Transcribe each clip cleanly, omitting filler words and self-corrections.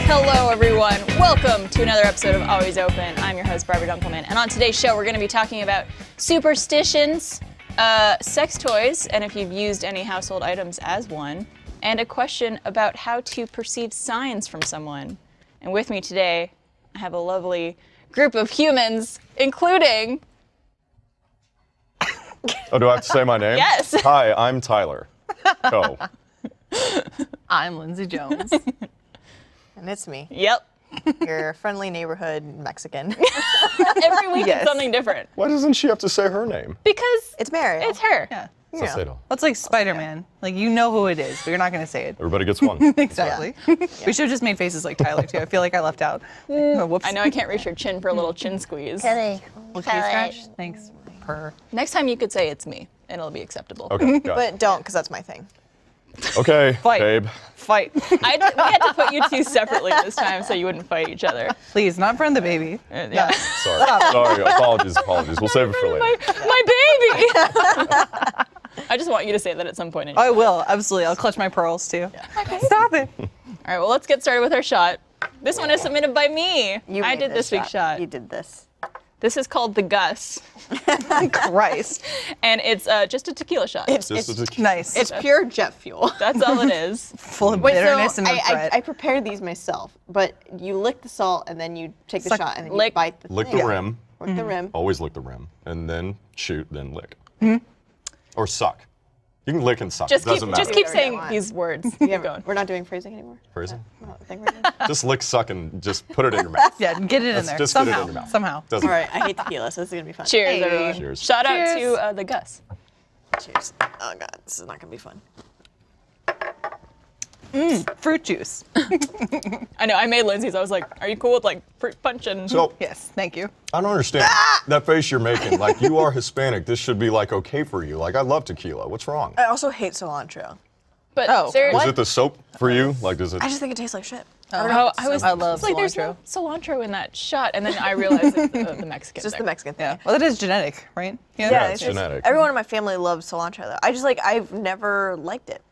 Hello, everyone. Welcome to another episode of Always Open. I'm your host, Barbara Dunkelman, and on today's show, we're going to be talking about superstitions, sex toys, and if you've used any household items as one, and a question about how to perceive signs from someone. And with me today, I have a lovely group of humans, including... Oh, do I have to say my name? Yes. Hi, I'm Tyler. Oh. I'm Lindsay Jones. And it's me, Yep. your friendly neighborhood Mexican. Every week Yes. it's something different. Why doesn't she have to say her name? Because It's Mary. it's her. Yeah. You know. Salcedo. That's like Spider-Man. Like, you know who it is, but you're not going to say it. Everybody gets one. Exactly. We should have just made faces like Tyler, too. I feel like I left out. Oh, whoops. I know I can't reach your chin for a little chin squeeze. Little key scratch? Thanks. Purr. Next time you could say it's me, and it'll be acceptable. Okay, got it. But don't, because that's my thing. Okay, Fight. babe. Fight. We had to put you two separately this time so you wouldn't fight each other. Please, not in front of the baby. Yeah. Sorry. Apologies. We'll save it for later. My baby! I just want you to say that at some point. I will, absolutely. I'll clutch my pearls, too. Stop it. All right, well, let's get started with our shot. This one is submitted by me. I made did this week's shot. You did this. This is called the Gus, Christ. and it's just a tequila shot. Just a Nice. It's pure jet fuel. That's all it is. full of bitterness and regret. I prepared these myself, but you lick the salt and then you take the Suck- shot and then lick- you bite the lick thing. the rim. Lick the rim. Always lick the rim. And then shoot, then lick. Or suck. You can lick and suck. Just it doesn't keep matter. keep Whatever you saying want. these words. Yeah, Keep going. we're not doing phrasing anymore. Phrasing? I don't think we're doing. Just lick, suck, and just put it in your mouth. Yeah, get it in Let's there. just get it in Somehow. your mouth. Somehow. Doesn't All right, I hate tequila, so this is gonna be fun. Cheers, Hey. everyone. Cheers. Shout out Cheers. to the Gus. Cheers. Oh god, this is not gonna be fun. Fruit juice. I know, I made Lindsay's. I was like, are you cool with like fruit punch and... So, Yes, thank you. I don't understand that face you're making. Like, you are Hispanic. This should be, like, okay for you. Like, I love tequila. What's wrong? I also hate cilantro. But Oh, there, Is it the soap for you? Like, does it? I just think it tastes like shit. Oh, I was I love it's like, there's no cilantro in that shot, and then I realized it's the Mexican. It's just there. the Mexican thing. Yeah. Well, that is genetic, right? Yeah, it's it's genetic. Everyone in my family loves cilantro though. I've never liked it.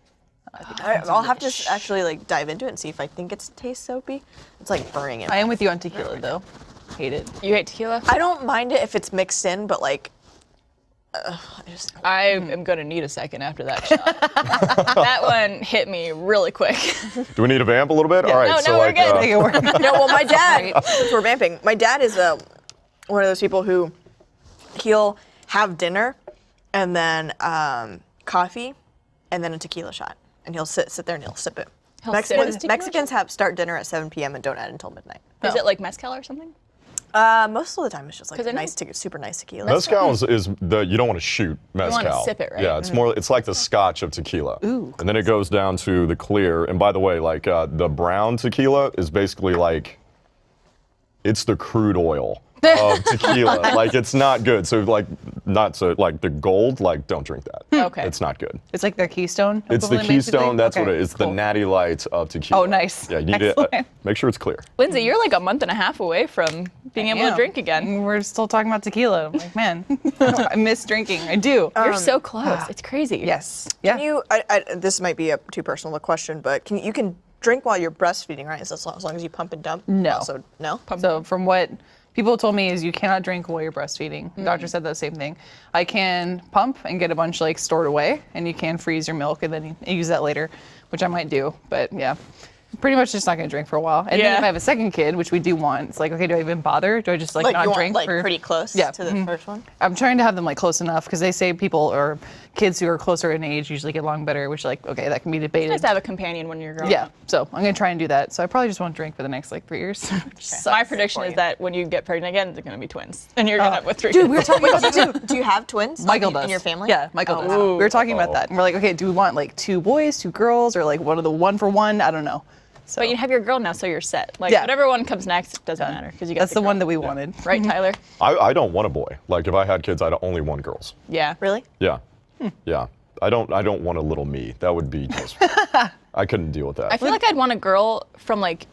I'll have to actually like dive into it and see if I think it tastes soapy. It's like burning it. I am with you on tequila, though. Hate it. You hate tequila? I don't mind it if it's mixed in, but like, I am gonna need a second after that shot. That one hit me really quick. Do we need to vamp a little bit? All right, No, so no, we're like, good. Make it work. no. Well, my dad, since we're vamping, my dad is one of those people who he'll have dinner and then coffee and then a tequila shot, and he'll sit there and he'll sip it. He'll sit with his tequila Mexicans start dinner at 7 p.m. and don't end until midnight. Is it like mezcal or something? Most of the time it's just like 'Cause I know- super nice tequila. mezcal is the you don't want to shoot mezcal. wanna sip it, right? Yeah, it's like the scotch of tequila. Ooh. And then it goes down to the clear. And by the way, like the brown tequila is basically like it's the crude oil of tequila. Like it's not good. So like the gold, like don't drink that. Okay. It's not good. It's like the Keystone? It's the equivalent, Keystone. basically? That's what Okay, it is. cool. The natty light of tequila. Oh, nice. Yeah, you need to Excellent. make sure it's clear. Lindsay, you're like a month and a half away from being able to Yeah. drink again. And we're still talking about tequila. I'm like, man, I miss drinking. I do. You're so close. It's crazy. Yes. Yeah. Can you? This might be too personal a question, but you can drink while you're breastfeeding, right? So as long as you pump and dump. No. Also, no. So from what people told me is you cannot drink while you're breastfeeding. The doctor said the same thing. I can pump and get a bunch like stored away, and you can freeze your milk and then you use that later, which I might do. But yeah, pretty much just not gonna drink for a while. And then Yeah. if I have a second kid, which we do want, it's like, okay, do I even bother? Do I just like Like not you want drink like for pretty close Yeah. to the first one. I'm trying to have them like close enough because they say people or kids who are closer in age usually get along better, which like, okay, that can be debated. Nice to have a companion when you're growing Yeah, up. so I'm gonna try and do that. So I probably just won't drink for the next like 3 years. My prediction is that when you get pregnant again, they're going to be twins. And you're going to have with 3 Dude, kids. we were talking about that too. Do you have twins? Michael in, does. in your family? Yeah, Michael does. wow. We were talking about Uh-oh. that, and we're like, okay, do we want like 2 boys, 2 girls, or like one for one? I don't know. So But you have your girl now, so you're set. Like, Yeah. whatever one comes next, it doesn't matter. Because you got that's the girl. one that we wanted. Right, Tyler? I don't want a boy. Like if I had kids, I'd only want girls. Yeah. Really? Yeah. Yeah. I don't want a little me. That would be just I couldn't deal with that. I feel like I'd want a girl from like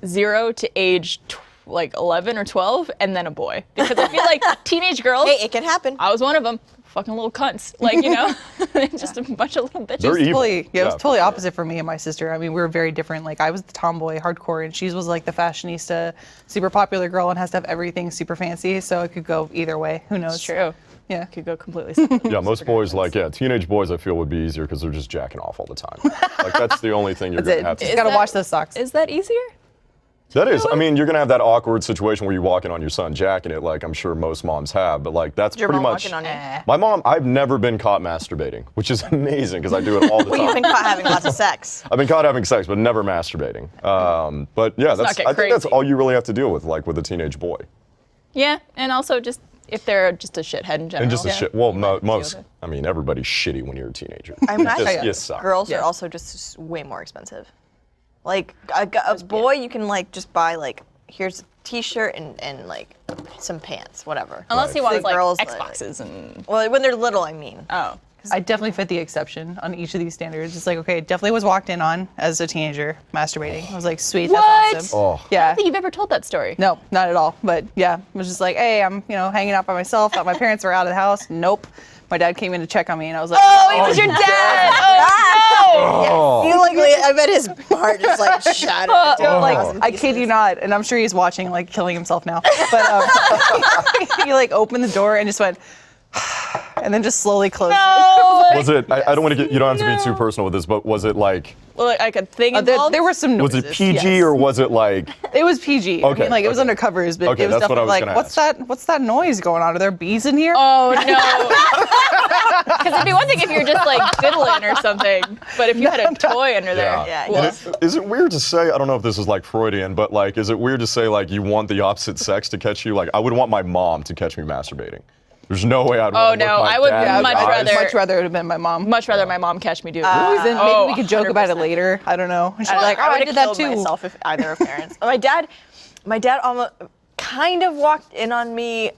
0 to age like 11 or 12, and then a boy. Because I feel like teenage girls, Hey, it can happen. I was one of them, fucking little cunts. Like, you know, just a bunch of little bitches. They're evil. It was for totally sure. opposite for me and my sister. I mean, we were very different. Like, I was the tomboy, hardcore, and she was like the fashionista, super popular girl, and has to have everything super fancy. So it could go either way. Who knows? It's true. Yeah. Could go completely separate. Yeah, most boys teenage boys I feel would be easier because they're just jacking off all the time. Like that's the only thing you're That's gonna it. have to Just do. gotta that- watch those socks. Is that easier? That is, I mean, you're gonna have that awkward situation where you're walking on your son jacking it, like I'm sure most moms have, but like that's Your pretty mom much. walking on you. My mom, I've never been caught masturbating, which is amazing because I do it all the Well, you've time. been caught having lots of sex. I've been caught having sex, but never masturbating. But yeah, not get I think that's crazy. all you really have to deal with, like with a teenage boy. Yeah, and also just if they're just a shithead in general. And just a shit. Well, most. with it. I mean, everybody's shitty when you're a teenager. I imagine Just- you suck. girls Yeah. are also just way more expensive. Like a boy, you can like just buy like here's a t-shirt and like some pants, whatever. Unless he Right. wants The like girls, Xboxes and Well, when they're little, I mean. oh. I definitely fit the exception on each of these standards. It's like, okay, definitely was walked in on as a teenager masturbating. I was like, sweet, What? that's awesome. Oh. I Yeah. don't think you've ever told that story. No, not at all. But yeah, it was just like, hey, I'm, hanging out by myself. Thought my parents were out of the house. Nope. My dad came in to check on me, and I was like, Oh, it was your dad! Oh, You like, I bet his heart just like shattered. into like, 1,000 I kid you pieces. not, and I'm sure he's watching, like, killing himself now. But he like opened the door and just went, and then just slowly closed it. no! Was it? I don't want to get. You don't have to be too personal with this, but was it like? Well, like a thing There, involved? there were some Was noises. it PG yes. or was it like? It was PG. I Okay, mean, like, it was okay. under covers, but Okay, it was that's what I definitely was like, gonna what's that noise going on? Are there bees in here? Oh no! Because it'd be one thing if you're just like fiddling or something, but if you had a toy under there, Yeah, And is it weird to say? I don't know if this is like Freudian, but like, is it weird to say like you want the opposite sex to catch you? Like, I would want my mom to catch me masturbating. There's no way I'd. Oh, want to no, look my I would dad in the much eyes. rather- Much rather it have been my mom. much rather my mom catch me do it. Then maybe Oh, we could joke about it 100%. later. I don't know. And she'd be like, oh, I would've did that killed too. myself if either of parents. My dad almost kind of walked in on me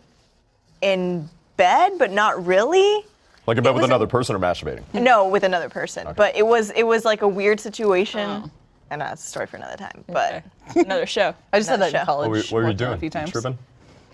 in bed, but not really. Like in bed with was- another person or masturbating. No, with another person. But it was like a weird situation, Oh. and that's a story for another time. But Okay. Another show. I just had that Another in show. college. What were you worked on it doing? A few times. Tripping?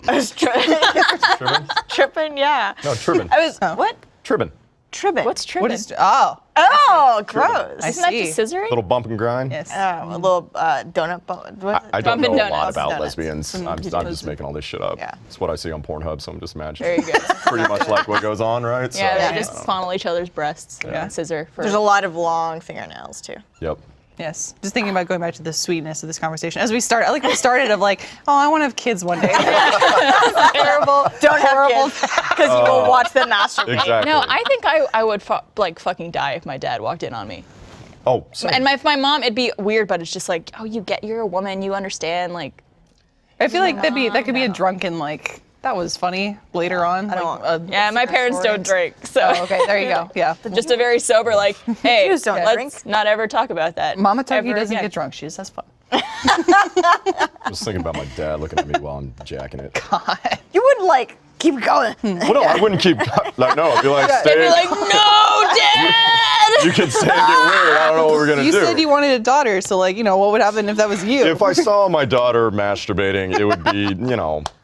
I was Tripping? tripping, yeah. No, tripping. I was what? Tripping. Tripping. What's tripping? What is? Oh, Oh, gross. I Isn't that see. just scissoring? Little bump and grind. yes. A little donut bone. What is it? I don't Bumpin' know a lot donuts. about Donuts. lesbians. I'm just making all this shit up. Yeah. It's what I see on Pornhub, so I'm just imagining. There you go. Pretty much like what goes on, right? Yeah, So, they I just don't know. fondle each other's breasts and scissor. For There's a lot of long fingernails too. Yep. Yes. Just thinking about going back to the sweetness of this conversation. As we start, I like we started of like, oh, I want to have kids one day. Terrible. Don't horrible. have kids because you will watch them masturbate. Exactly. No, I think I would like fucking die if my dad walked in on me. Oh, same. And my mom, it'd be weird, but it's just like, oh, you're a woman, you understand, like. I feel like that could be a drunken like that was funny later on. I don't- like, Yeah, my parents don't drink, so. Oh, okay, there you go. Yeah. Just a very sober, like, hey, Jews don't let's drink. not ever talk about that. Mama Turkey ever doesn't again. get drunk. She just has fun. Just thinking about my dad looking at me while I'm jacking it. You would like keep going. Well, no, I wouldn't keep. Like, no, I'd be like, stay. They'd be like, no, dad! You can stay and get weird. I don't know what we're gonna You do. said you wanted a daughter, so like, what would happen if that was you? If I saw my daughter masturbating, it would be,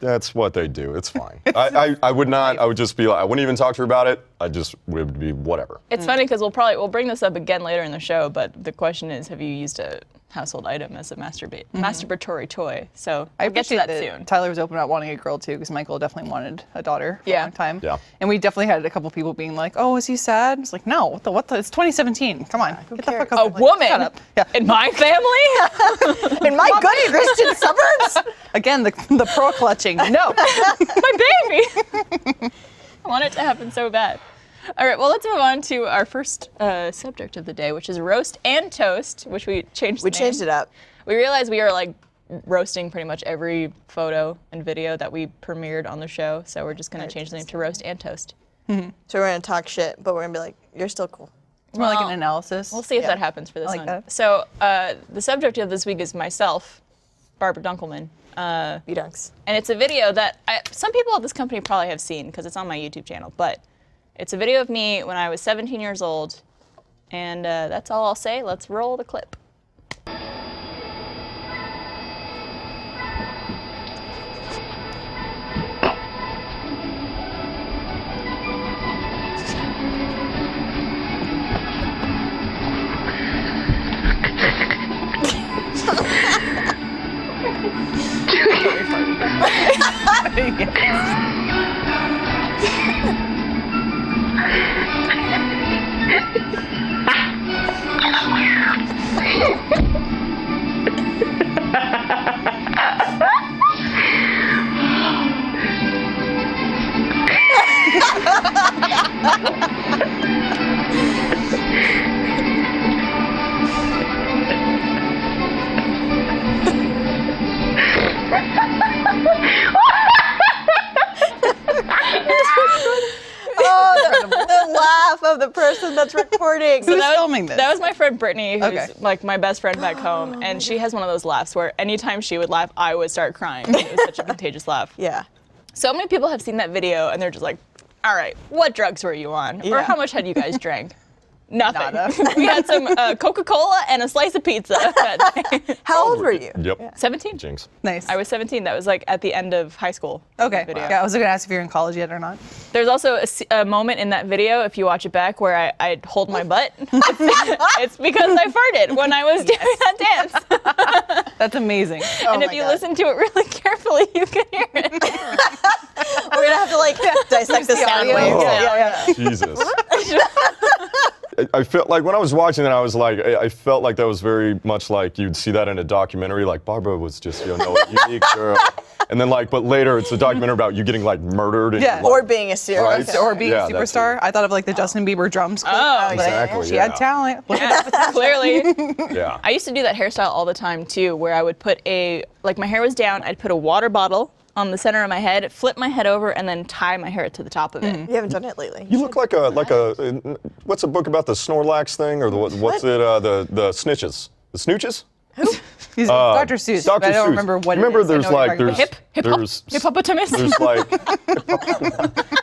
that's what they do. It's fine. I would not. I would just be like, I wouldn't even talk to her about it. I just would be whatever. It's funny because we'll bring this up again later in the show, but the question is, have you used a household item as a masturbatory toy? So I we'll get to appreciate that that soon. Tyler was open about wanting a girl too, because Michael definitely wanted a daughter for a Yeah. long time. Yeah. And we definitely had a couple people being like, "Oh, is he sad?" It's like, no, what the? It's 2017. Come on, get the fuck A up. Like, woman shut up. Yeah. in my family? In my good Christian suburbs. Again, the pro clutching. No. My baby! I want it to happen so bad. All right, well, let's move on to our first subject of the day, which is roast and toast, which we changed. We changed it up. We realized we are like roasting pretty much every photo and video that we premiered on the show, so we're just going to change the name to roast and toast. So we're gonna talk shit, but we're gonna be like, you're still cool. It's more like Well, an analysis. We'll see if Yeah. that happens for this I like one. that. So the subject of this week is myself, Barbara Dunkelman. B-dunks. And it's a video that some people at this company probably have seen because it's on my YouTube channel, but it's a video of me when I was 17 years old, and that's all I'll say. Let's roll the clip. that's recording. Who's filming this? That was my friend Brittany, who's Okay. like my best friend back home, and she has one of those laughs where anytime she would laugh, I would start crying. It was such a contagious laugh. Yeah. So many people have seen that video, and they're just like, "All right, what drugs were you on, or Yeah. how much had you guys drank?" Nothing. Nada. We had some Coca-Cola and a slice of pizza that day. How old were you? Yep. 17. Jinx. Nice. I was 17. That was like at the end of high school. Okay. Video. Yeah, I was gonna ask if you're in college yet or not. There's also a moment in that video, if you watch it back, where I hold my butt. It's because I farted when I was doing that dance. That's amazing. And if my you God. listen to it really carefully, you can hear it. We're gonna have to like dissect the sound audio. waves. Yeah. Jesus. I felt like when I was watching it, I was like, I felt like that was very much like you'd see that in a documentary, like Barbara was just, a unique girl. And then like, but later it's a documentary about you getting like murdered. And, Yeah. like, Or being a serial Right. killer. Or being Yeah, a that's superstar. I thought of like the Justin Bieber drums clip. Oh, Like, Exactly, She yeah. had talent. Yeah, clearly. yeah. I used to do that hairstyle all the time too, where I would put my hair was down, I'd put a water bottle on the center of my head, flip my head over, and then tie my hair to the top of it. You haven't done it lately. You look like a what's a book about the Snorlax thing or what's it the snitches, the snooches? He's Dr. Seuss. Dr. But I don't Seuss. remember what Remember it is. I there's know what like you're talking there's Hip hippopotamus. there's like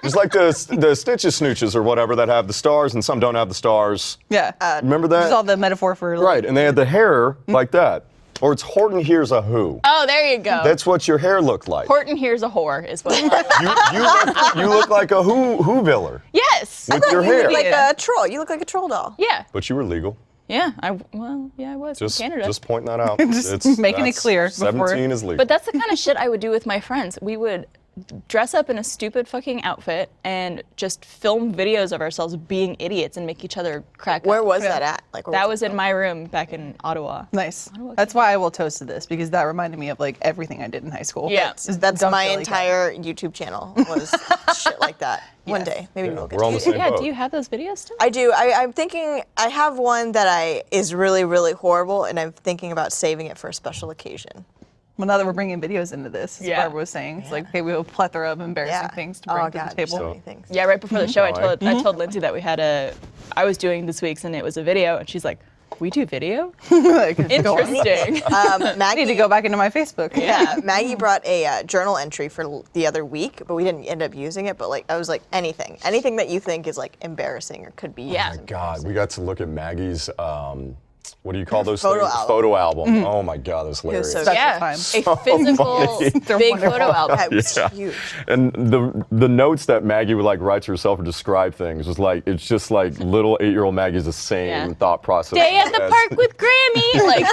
there's like the stitches snooches or whatever that have the stars and some don't have the stars. about. Yeah. Remember It's all that? the metaphor for like, Right, and they had the hair like that. Or it's Horton here's a who. Oh, there you go. That's what your hair looked like. Horton here's a whore is what it was. You look like a whoviller Yes. with your You look hair. like Yeah. a troll. You look like a troll doll. Yeah. But you were legal. Yeah. I was Just in Canada. just pointing that out. Just making it that's- clear before- 17 is legal. But that's the kind of shit I would do with my friends. We would dress up in a stupid fucking outfit and just film videos of ourselves being idiots and make each other crack Where up. was that at? Like where That was was in my room back in Ottawa. Nice. That's why I will toast to this, because that reminded me of like everything I did in high school. Yeah. Just That's don't my feel like entire YouTube channel was shit like that. One day, maybe we'll get we're on to the it. same Yeah, boat. do you have those videos still? I do. I'm thinking I have one that is really, really horrible, and I'm thinking about saving it for a special occasion. Well, now that we're bringing videos into this, as Yeah. Barbara was saying, it's like, okay, we have a plethora of embarrassing things to bring Oh to God, the table. so many things. Yeah, right before the show, Alright. I told Lindsay that I was doing this week's and it was a video, and she's like, "We do video? Like, go on. Interesting." I Maggie, need to go back into my Facebook. Yeah, Maggie brought a journal entry for the other week, but we didn't end up using it. But like, I was like, anything that you think is like embarrassing or could be. Yeah. used. God, we got to look at Maggie's, what do you call those Photo things? album. Photo album. Oh my God, that's hilarious. so Special Yeah, time. a physical They're big wonderful. photo album. That was Yeah. huge. And the notes that Maggie would like write to herself or describe things was like, it's just like little 8-year-old Maggie's the same Yeah. thought process. Day at the as- park with Grammy. Like,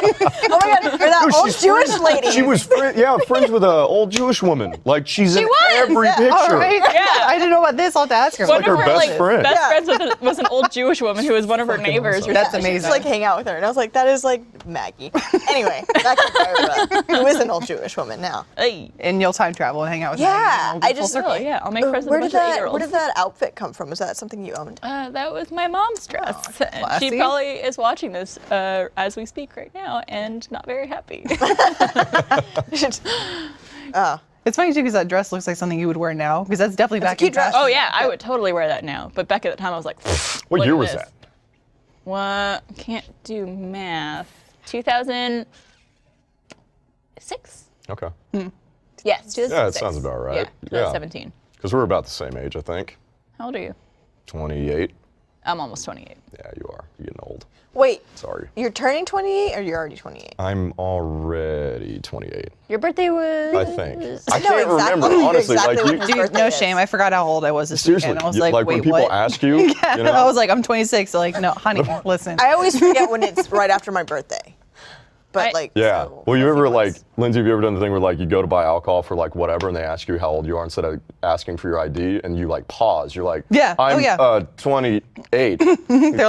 Oh my God, or that No, old she's Jewish friends- lady. She was friends with an old Jewish woman. Like she's in was, every yeah. picture. All right. Yeah. I didn't know about this. I'll have to ask her. one like of her her best friend. best Yeah. friends was an old Jewish woman who was one of her neighbors. awesome. That's She amazing. just like hang out with her, and I was like, that is like Maggie. Anyway, back to Barbara, who is an old Jewish woman now. Hey. And you'll time travel and hang out with Yeah, Maggie, and we'll I do full just- circle. Oh yeah, I'll make friends with Where a did bunch of that 8-year-olds. Where did that outfit come from? Was that something you owned? That was my mom's dress. And she classy. probably is watching this as we speak right now and not very happy. It's funny too, because that dress looks like something you would wear now, because that's definitely back a cute in dress. fashion. Oh yeah, I would totally wear that now. But back at the time, I was like, What look year at was this. that? What? Can't do math. 2006? Okay. Yes, 2006. Yeah, that sounds about right. Yeah, Yeah. 2017. Because we're about the same age, I think. How old are you? 28. I'm almost 28. Yeah, you are. You're getting old. Wait, Sorry. you're turning 28 or you're already 28? I'm already 28. Your birthday was. I think. I know can't exactly. remember, You know honestly. exactly Like, when you, his Dude, birthday no is. shame. I forgot how old I was this seriously, weekend. I was you- like, when wait, people what? ask you, Yeah, you know, I was like, I'm 26. So like, no, honey, listen. I always forget when it's right after my birthday. But I- like, yeah. so, Well, you a few ever like, months. Lindsay, have you ever done the thing where like you go to buy alcohol for like whatever and they ask you how old you are instead of asking for your ID and you like pause? You're like, Yeah. Oh, I'm yeah. 28. They're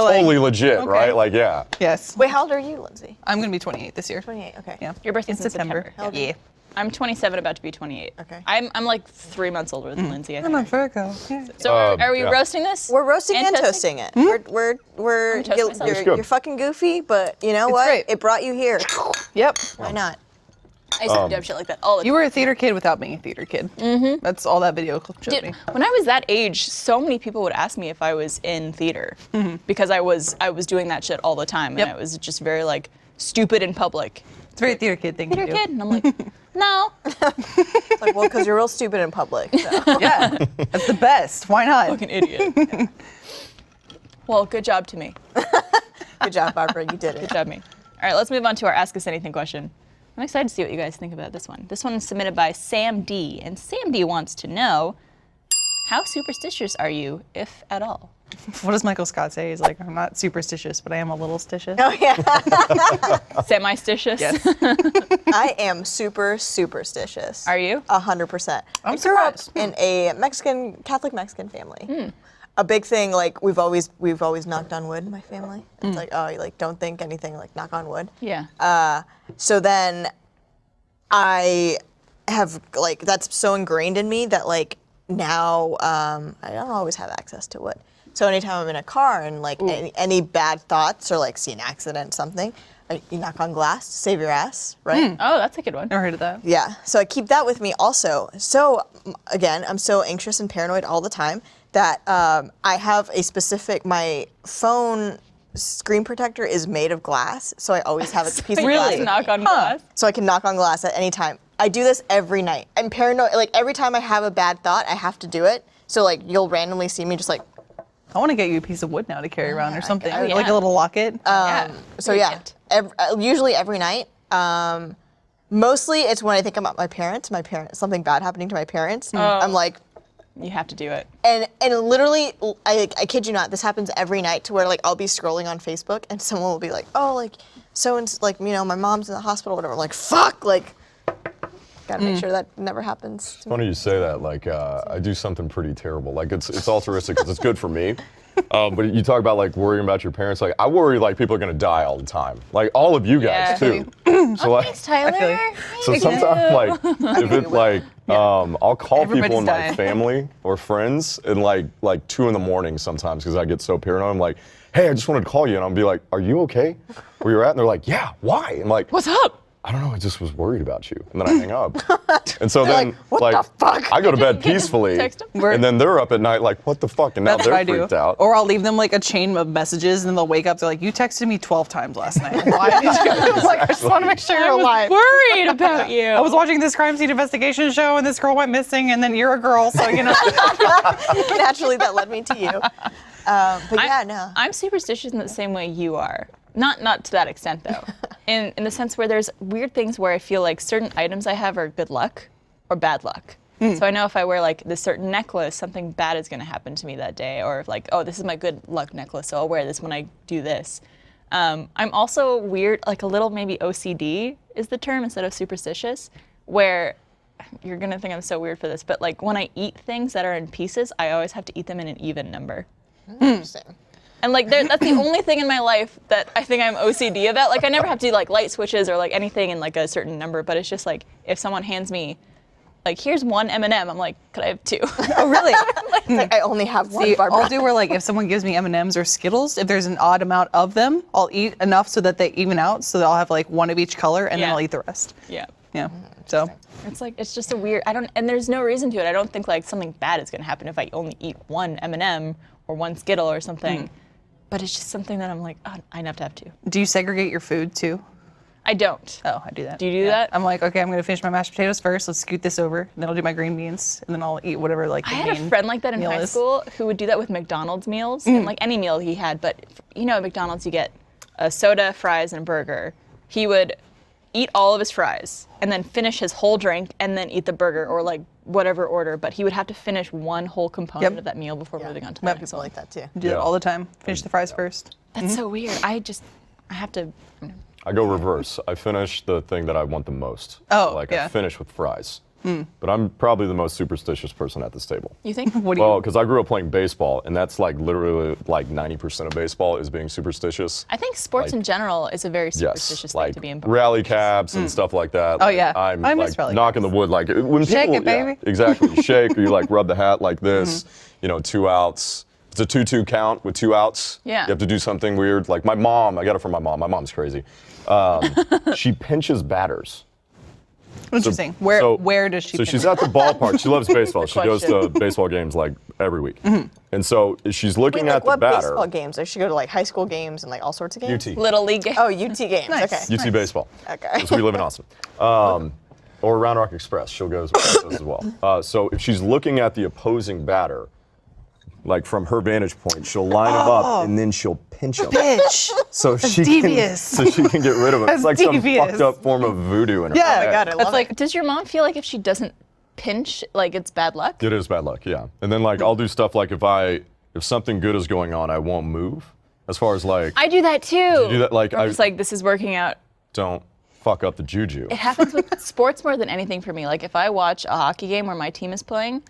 like, Totally legit, okay. right? Like, yeah. yes. Wait, how old are you, Lindsay? I'm going to be 28 this year. 28. Okay. Yeah. Your birthday's in in September. September. Yeah. I'm 27, about to be 28. Okay. I'm like 3 months older than Lindsay. I I'm a think. Virgo. Yeah. So are we yeah. roasting this? We're roasting and toasting it. We're I'm toasting myself. It's good. you're fucking goofy, but you know what? great. It brought you here. Yep. Why not? I used to do shit like that all the time. You were a theater kid without being a theater kid. Mm-hmm. That's all that video clip showed me. When I was that age, so many people would ask me if I was in theater because I was doing that shit all the time, and it was just very like stupid in public. It's a very theater kid thing to Theater do. kid, and I'm like, no. It's like, well, because you're real stupid in public. So. Yeah, that's the best. Why not? Fucking idiot. Well, good job to me. Good job, Barbara. You did it. Good job, me. All right, let's move on to our Ask Us Anything question. I'm excited to see what you guys think about this one. This one is submitted by Sam D, and Sam D wants to know, how superstitious are you, if at all? What does Michael Scott say? He's like, I'm not superstitious, but I am a little stitious. Oh yeah. Semi-stitious? Yes. I am super superstitious. Are you? 100%. I'm I grew up surprised. in a Catholic Mexican family. A big thing, like we've always knocked on wood in my family. It's like, oh, you like don't think anything, like knock on wood. Yeah. So then I have like that's so ingrained in me that like now I don't always have access to wood. So anytime I'm in a car and like any bad thoughts or like see an accident, something, you knock on glass to save your ass, right? Oh, that's a good one. Never heard of that. Yeah. So I keep that with me also. So again, I'm so anxious and paranoid all the time that I have a specific my phone screen protector is made of glass, so I always have a piece of glass. Really? with me. Knock on glass? So I can knock on glass at any time. I do this every night. I'm paranoid. Like every time I have a bad thought, I have to do it. So like you'll randomly see me just like. I want to get you a piece of wood now to carry around or something. Oh, yeah. Like a little locket. So yeah, usually every night. Mostly it's when I think about my parents. Something bad happening to my parents. I'm like. You have to do it. And literally, I kid you not, this happens every night to where like I'll be scrolling on Facebook and someone will be like, oh, like so and like you know my mom's in the hospital, whatever. I'm like fuck, like gotta make sure that never happens. To me. Funny you say that. Like I do something pretty terrible. Like it's altruistic because it's good for me. But you talk about like worrying about your parents. Like I worry like people are gonna die all the time. Like all of you guys Yeah. too. So like, Thanks, Tyler. I feel you. so sometimes like if it like I'll call Everybody's people in my dying. family or friends and like 2 a.m. sometimes because I get so paranoid. I'm like, hey, I just wanted to call you, and I'll be like, are you okay? Where you're at? And they're like, yeah. Why? I'm like, What's up? I don't know, I just was worried about you. And then I hang up. And so then, like, what the fuck? I go to bed peacefully. Text 'em. And then they're up at night like, what the fuck? And now That's what I they're do. freaked out. Or I'll leave them like a chain of messages and then they'll wake up. They're like, you texted me 12 times last night. Why did you? I was like, I just want to make sure you're alive. Worried about you. I was watching this crime scene investigation show and this girl went missing and then you're a girl, so you know. Naturally, that led me to you. But yeah, no. I'm superstitious in the same way you are. Not to that extent though. In the sense where there's weird things where I feel like certain items I have are good luck or bad luck. So I know if I wear like this certain necklace, something bad is gonna happen to me that day. Or if like, oh, this is my good luck necklace, so I'll wear this when I do this. I'm also weird, like a little maybe OCD is the term instead of superstitious, where you're gonna think I'm so weird for this, but like when I eat things that are in pieces, I always have to eat them in an even number. Interesting. And like that's the only thing in my life that I think I'm OCD about. Like I never have to do like light switches or like anything in like a certain number, but it's just like if someone hands me like here's one M&M, I'm like, could I have two? Oh, really? It's like I only have one. See, Barbara. I'll do where like if someone gives me M&Ms or Skittles, if there's an odd amount of them, I'll eat enough so that they even out, so that I'll have like one of each color, and then Yeah. I'll eat the rest. Yeah. Yeah. So It's like it's just a weird. And there's no reason to it. I don't think like something bad is gonna happen if I only eat one M&M or one Skittle or something. But it's just something that I'm like, oh, I have to have two. do you segregate your food too? I don't. Oh, I do that. Do you do that? I'm like, okay, I'm gonna finish my mashed potatoes first. Let's scoot this over, and then I'll do my green beans, and then I'll eat whatever like the I had a main friend like that in meal high is. school who would do that with McDonald's meals and like any meal he had. But you know, at McDonald's you get a soda, fries, and a burger. He would eat all of his fries and then finish his whole drink and then eat the burger or like whatever order. But he would have to finish one whole component Yep. of that meal before moving on to the Yep. next People one. like that too. Do that Yeah. all the time. Finish the fries first. That's so weird. I have to. I go reverse. I finish the thing that I want the most. Oh, Like yeah. I finish with fries. But I'm probably the most superstitious person at this table. You think? What do Well, you? because I grew up playing baseball, and that's like literally like 90% of baseball is being superstitious. I think sports in general is a very superstitious Yes, thing like to be involved. rally caps and stuff like that. Oh, Like, yeah. I'm I miss like rally knocking the wood. Like when Shake people, it, baby. Yeah, exactly. Shake, or you like rub the hat like this. You know, 2 outs. It's a 2-2 count with 2 outs. Yeah. You have to do something weird. Like my mom, I got it from my mom. My mom's crazy. She pinches batters. Interesting. So- Where does she? So pinch? she's at the ballpark. She loves baseball. She goes question. to baseball games like every week. And so she's looking Wait, at like the what batter. baseball games? Does she go to like high school games and like all sorts of games? UT. Little league game. Oh, UT games. Nice. Okay. UT baseball. Okay. Because we live in Austin. Or Round Rock Express. She'll go as well. So if she's looking at the opposing batter, like from her vantage point, she'll line him up and then she'll pinch him. Bitch. So she devious. can get rid of him. It's like some devious. fucked up form of voodoo in her Yeah. head. Oh my God, I love That's it. like Does your mom feel like if she doesn't pinch, like it's bad luck? It is bad luck, yeah. And then like I'll do stuff like if something good is going on, I won't move. As far as like I do that too. you do that like I'm just like, this is working out. don't fuck up the juju. It happens with sports more than anything for me. Like if I watch a hockey game where my team is playing,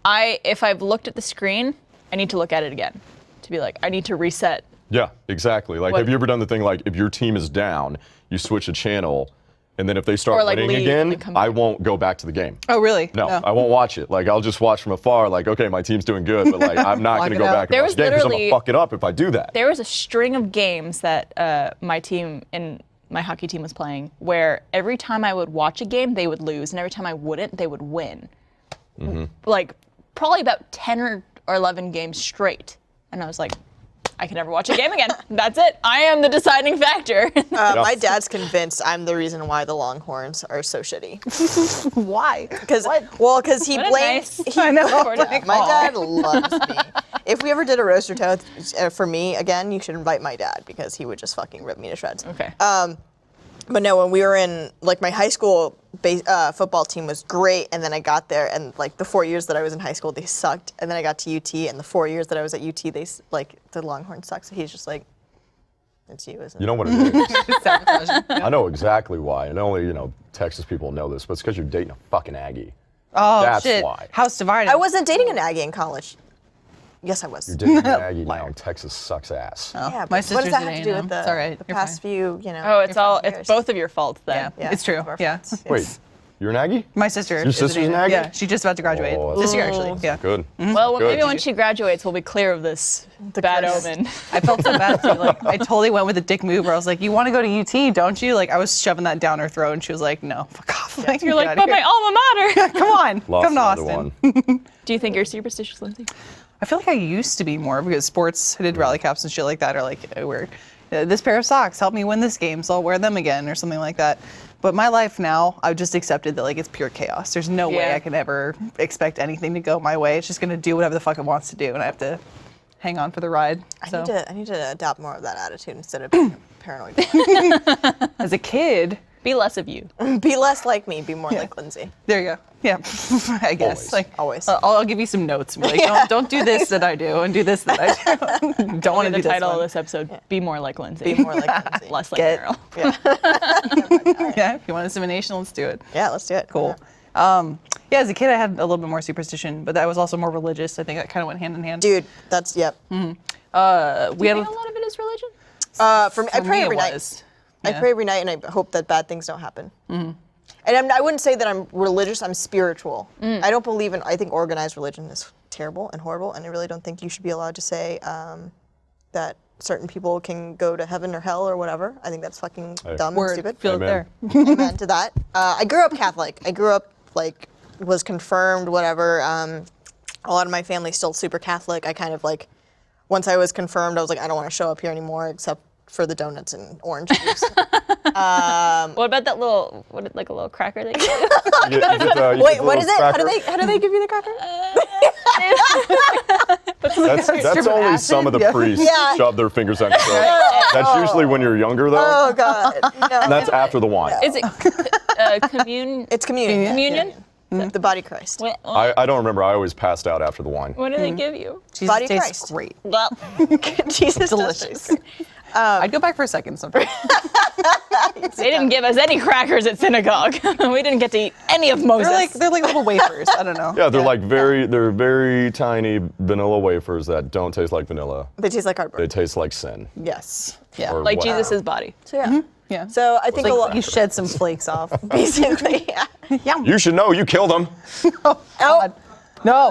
if I've looked at the screen, I need to look at it again to be like, I need to reset. Yeah, exactly. Like What- have you ever done the thing like if your team is down, you switch a channel and then if they start Or, like, winning leave and again, come I back. won't go back to the game. oh really? No, I won't watch it. Like I'll just watch from afar. Like okay, my team's doing good, but like I'm not Block gonna it go out. back There and watch was the game because I'm gonna literally- fuck it up if I do that. There was a string of games that my team in my hockey team was playing where every time I would watch a game, they would lose, and every time I wouldn't, they would win. Like probably about 10 or 11 games straight. And I was like, I can never watch a game again. That's it. I am the deciding factor. My dad's convinced I'm the reason why the Longhorns are so shitty. Why? Because he What a blames. nice- I know. Like, My Aw. dad loves me. If we ever did a roast or toast for me again, you should invite my dad because he would just fucking rip me to shreds. Okay. But no, when we were in like my high school football team was great, and then I got there, and like the 4 years that I was in high school, they sucked, and then I got to UT, and the 4 years that I was at UT, the Longhorns sucked. So he's just like, it's you, isn't it? You know what it is? Sabotaging. I know exactly why, and only Texas people know this, but it's because you're dating a fucking Aggie. Oh That's shit. why. House divided. I wasn't dating an Aggie in college. Yes, I was. You're dating an Aggie now, and Texas sucks ass. Oh, Yeah, my but what sister's does that an have to do A&M. with the, It's all right. the You're past fine. few, Oh, it's all, years? it's both of your faults then. Yeah. It's true, Our yeah. friends, yes. Wait, you're an Aggie? My sister. Your is sister's an Aggie? Yeah, she's just about to graduate. Oh, this year, that's actually. Yeah. Good. Well, Good. maybe when she graduates, we'll be clear of this bad curse. omen. I felt so bad too. Like I totally went with a dick move where I was like, "You want to go to UT, don't you?" Like I was shoving that down her throat, and she was like, "No, fuck off." Like, You're get like, outta but here." my alma mater. Come on, Lost come to another Austin. one. Do you think you're superstitious, Lindsay? I feel like I used to be more because sports, I did rally caps and shit like that, are like where this pair of socks helped me win this game, so I'll wear them again or something like that. But my life now, I've just accepted that like it's pure chaos. There's no way Yeah. I can ever expect anything to go my way. It's just gonna do whatever the fuck it wants to do, and I have to hang on for the ride. So I need to adopt more of that attitude instead of being paranoid. as a kid, Be less of you. Be less like me. Be more like Lindsay. there you go. Yeah, I guess. Always. Like Always. I'll give you some notes. And be like, don't do this that I do, and do this that I do. Don't want to The do this title of one. this episode, Be More Like Lindsay. Be more like Lindsay. Less like Get- Meryl. Yeah, if you want insemination, let's do it. Yeah, let's do it. Cool. Yeah, as a kid, I had a little bit more superstition, but that was also more religious. I think that kind of went hand in hand. Dude, that's yep. we Do had you think a lot of it is religion? For me, I for pray me every it night. was. I Yeah. pray every night, and I hope that bad things don't happen. And I wouldn't say that I'm religious. I'm spiritual. I don't believe in. I think organized religion is terrible and horrible, and I really don't think you should be allowed to say that certain people can go to heaven or hell or whatever. I think that's fucking dumb Word. and stupid. Feel it Amen. there. Amen to that. I grew up Catholic. I grew up like was confirmed, whatever. A lot of my family's still super Catholic. I kind of like once I was confirmed, I was like, I don't want to show up here anymore except for the donuts and orange juice. What about that little, like a little cracker that you do? You get the Wait, what little is it? cracker. How do they give you the cracker? That's only some of the priests Yeah. shove their fingers down your throat. That's usually when you're younger, though. Oh God, no. And that's after the wine. Is it commune? It's communion. Communion? The body of Christ. What, I don't remember. I always passed out after the wine. what do they give you? Jesus Body of tastes Christ. great. Well, Jesus, Delicious. does. I'd go back for a second sometime. they didn't give us any crackers at synagogue. We didn't get to eat any of Moses. they're like little wafers. I don't know. Yeah, they're very tiny vanilla wafers that don't taste like vanilla. They taste like They cardboard. taste like sin. Yes. Yeah. Or like whatever. Jesus' body. So yeah. Yeah. So I think a Like lot. you shed some flakes off. Basically, yeah. Yum. You should know you killed him. Oh, no.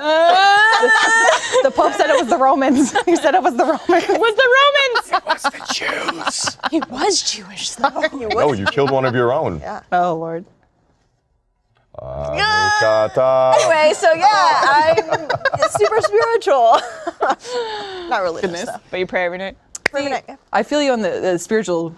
The Pope said it was the Romans. He said it was the Romans. It was the Romans. What's the Jews? He was Jewish, though. No, you killed one of your own. Yeah. Oh Lord. Anyway, so yeah, I'm super spiritual. Not religious though. But you pray every night? Every night, yeah. I feel you on the spiritual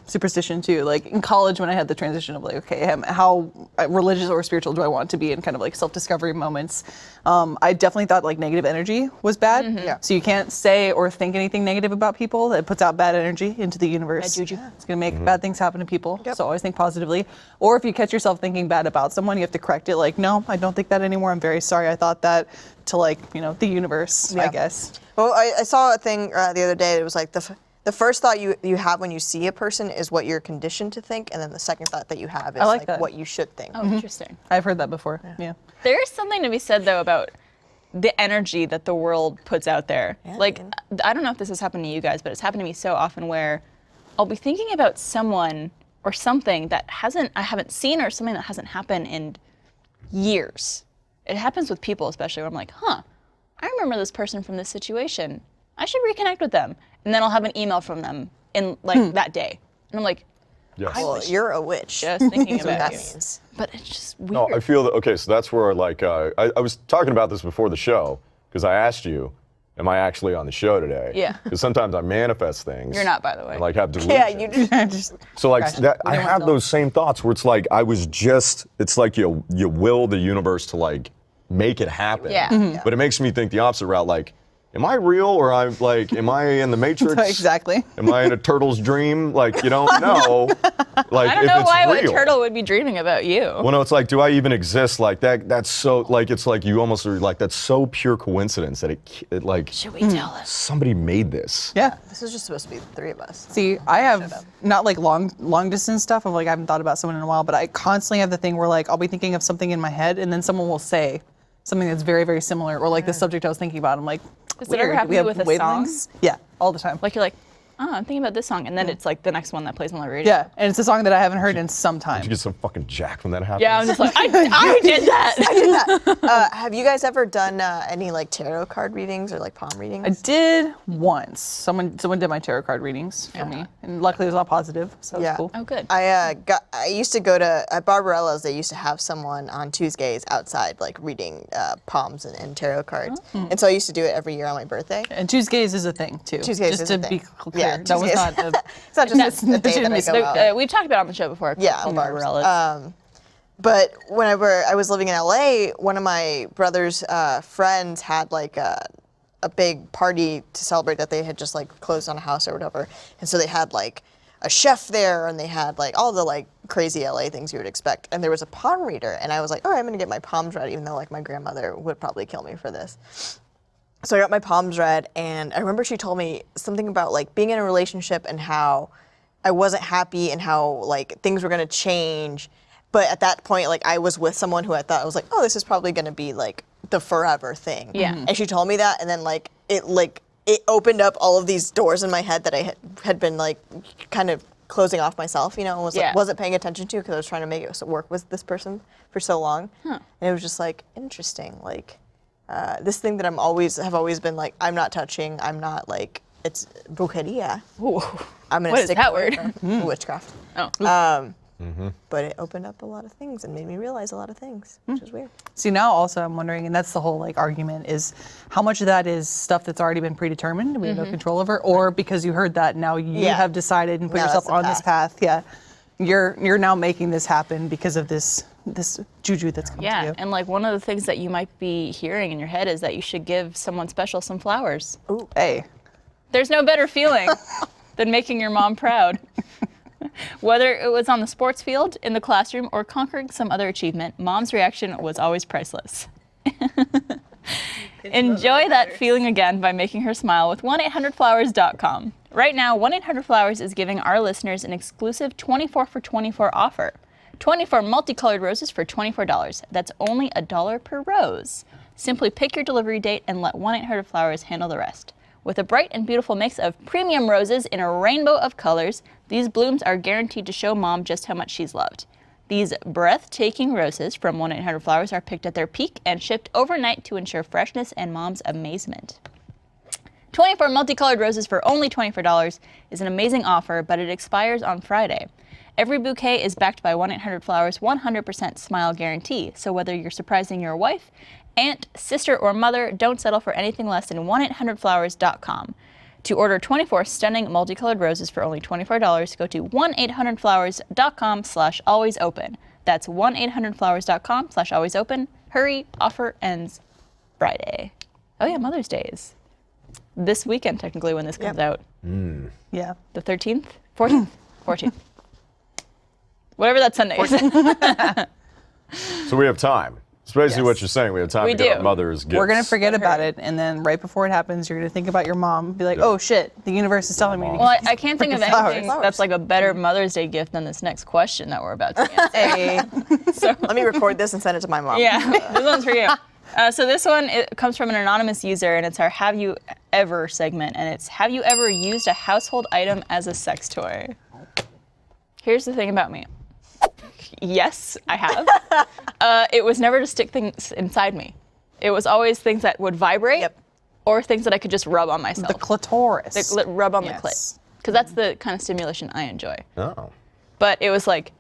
superstition too. Like in college when I had the transition of like, okay, how religious or spiritual do I want to be in kind of like self-discovery moments. I definitely thought like negative energy was bad. Yeah. So you can't say or think anything negative about people. That puts out bad energy into the universe. Bad juju. It's going to make bad things happen to people. So always think positively. Or if you catch yourself thinking bad about someone, you have to correct it. Like, no, I don't think that anymore. I'm very sorry. I thought that, to like, the universe, I guess. Well, I saw a thing the other day. It was like the first thought you have when you see a person is what you're conditioned to think, and then the second thought that you have is like that. what you should think. Oh, interesting. I've heard that before. Yeah. There is something to be said, though, about the energy that the world puts out there. Yeah, like, I don't know if this has happened to you guys, but it's happened to me so often where I'll be thinking about someone or something that I haven't seen, or something that hasn't happened in years. It happens with people, especially, where I'm like, I remember this person from this situation. I should reconnect with them. And then I'll have an email from them in like that day. And I'm like, Yes. Well, you're a witch. just thinking That's what about that you. means. But it's just weird. No, I feel that, okay, so that's where like, I was talking about this before the show, because I asked you, am I actually on the show today? Yeah. Because sometimes I manifest things. You're not, by the way. And like have delusions. Yeah, you just So like Gotcha. that, We I don't have want those same thoughts where it's like it's like you will the universe to like make it happen. Yeah. But it makes me think the opposite route. Like, am I real, or am I in the Matrix? Exactly. Am I in a turtle's dream? Like, you don't know. Like, I don't if know it's why real. a turtle would be dreaming about you. Well, no, it's like, do I even exist? Like that's so, like, it's like you almost are like, that's so pure coincidence that it like, Should we tell us? somebody made this. Yeah. this is just supposed to be the three of us. See, I have not like long distance stuff of like I haven't thought about someone in a while, but I constantly have the thing where like I'll be thinking of something in my head and then someone will say something that's very, very similar, or like the subject I was thinking about. I'm like, Does it ever weird. happen We to you have with a song? wavelengths? Yeah, all the time. Like you're like, I'm thinking about this song, and then it's like the next one that plays on the radio. Yeah, and it's a song that I haven't heard in some time. Did you get so fucking jacked when that happened? Yeah, I'm just like, I did that. Have you guys ever done any like tarot card readings or like palm readings? I did once. Someone did my tarot card readings for me, and luckily it was all positive, so it was cool. Oh, good. I used to go to at Barbarella's. They used to have someone on Tuesdays outside, like reading palms and tarot cards, and so I used to do it every year on my birthday. And Tuesdays is a thing too. Tuesdays just is to a be thing. clear, Yeah, that was Tuesdays. not. It's not just a day that I go out. We've talked about it on the show before. Yeah, on barbs. Barbarella's. But whenever I was living in LA, one of my brother's friends had like a big party to celebrate that they had just like closed on a house or whatever, and so they had like a chef there, and they had like all the like crazy LA things you would expect, and there was a palm reader, and I was like, oh, I'm gonna get my palms read, even though like my grandmother would probably kill me for this. So I got my palms read, and I remember she told me something about like being in a relationship and how I wasn't happy and how like things were gonna change. But at that point, like I was with someone who I thought I was like, oh, this is probably gonna be like the forever thing. Yeah. And she told me that, and then like it opened up all of these doors in my head that I had been like kind of closing off myself, and was like, wasn't paying attention to because I was trying to make it work with this person for so long. And it was just like interesting, like. This thing that have always been like, I'm not touching, I'm not like, it's brujeria. Ooh. I'm gonna What is stick that away word? from witchcraft. Oh. But it opened up a lot of things and made me realize a lot of things, which is weird. See, now also I'm wondering, and that's the whole like argument, is how much of that is stuff that's already been predetermined, we have no control over, or because you heard that now you have decided and put Now yourself that's the on this path. Yeah, you're now making this happen because of this juju that's come to Yeah, you. and like one of the things that you might be hearing in your head is that you should give someone special some flowers. Ooh. Hey, There's no better feeling than making your mom proud. Whether it was on the sports field, in the classroom, or conquering some other achievement, mom's reaction was always priceless. Enjoy that feeling again by making her smile with 1-800-Flowers.com. Right now, 1-800-Flowers is giving our listeners an exclusive 24 for 24 offer. 24 multicolored roses for $24. That's only $1 per rose. Simply pick your delivery date and let 1-800-Flowers handle the rest. With a bright and beautiful mix of premium roses in a rainbow of colors, these blooms are guaranteed to show mom just how much she's loved. These breathtaking roses from 1-800-Flowers are picked at their peak and shipped overnight to ensure freshness and mom's amazement. 24 multicolored roses for only $24 is an amazing offer, but it expires on Friday. Every bouquet is backed by 1-800-Flowers' 100% smile guarantee. So whether you're surprising your wife, aunt, sister, or mother, don't settle for anything less than 1-800-Flowers.com. To order 24 stunning multicolored roses for only $24, go to 1-800-Flowers.com/alwaysopen. That's 1-800-Flowers.com/alwaysopen. Hurry, offer ends Friday. Oh yeah, Mother's Day is this weekend technically when this comes out. Yeah. The 13th? 14th? 14th. Whatever that Sunday is. So we have time. It's basically Yes. what you're saying. We have time We to get do. our mothers gifts. We're gonna forget about it, and then right before it happens, you're gonna think about your mom. Be like, "Oh shit, the universe is telling me to Well, get I can't think of freaking anything flowers." that's like a better Mother's Day gift than this next question that we're about to answer. Hey. Let me record this and send it to my mom. Yeah, this one's for you. So this one, it comes from an anonymous user, and it's our Have You Ever segment, and it's Have you ever used a household item as a sex toy? Here's the thing about me. Yes, I have. It was never to stick things inside me. It was always things that would vibrate Yep. or things that I could just rub on myself. The clitoris. Rub on Yes. the clit. Because that's the kind of stimulation I enjoy. Oh. But it was like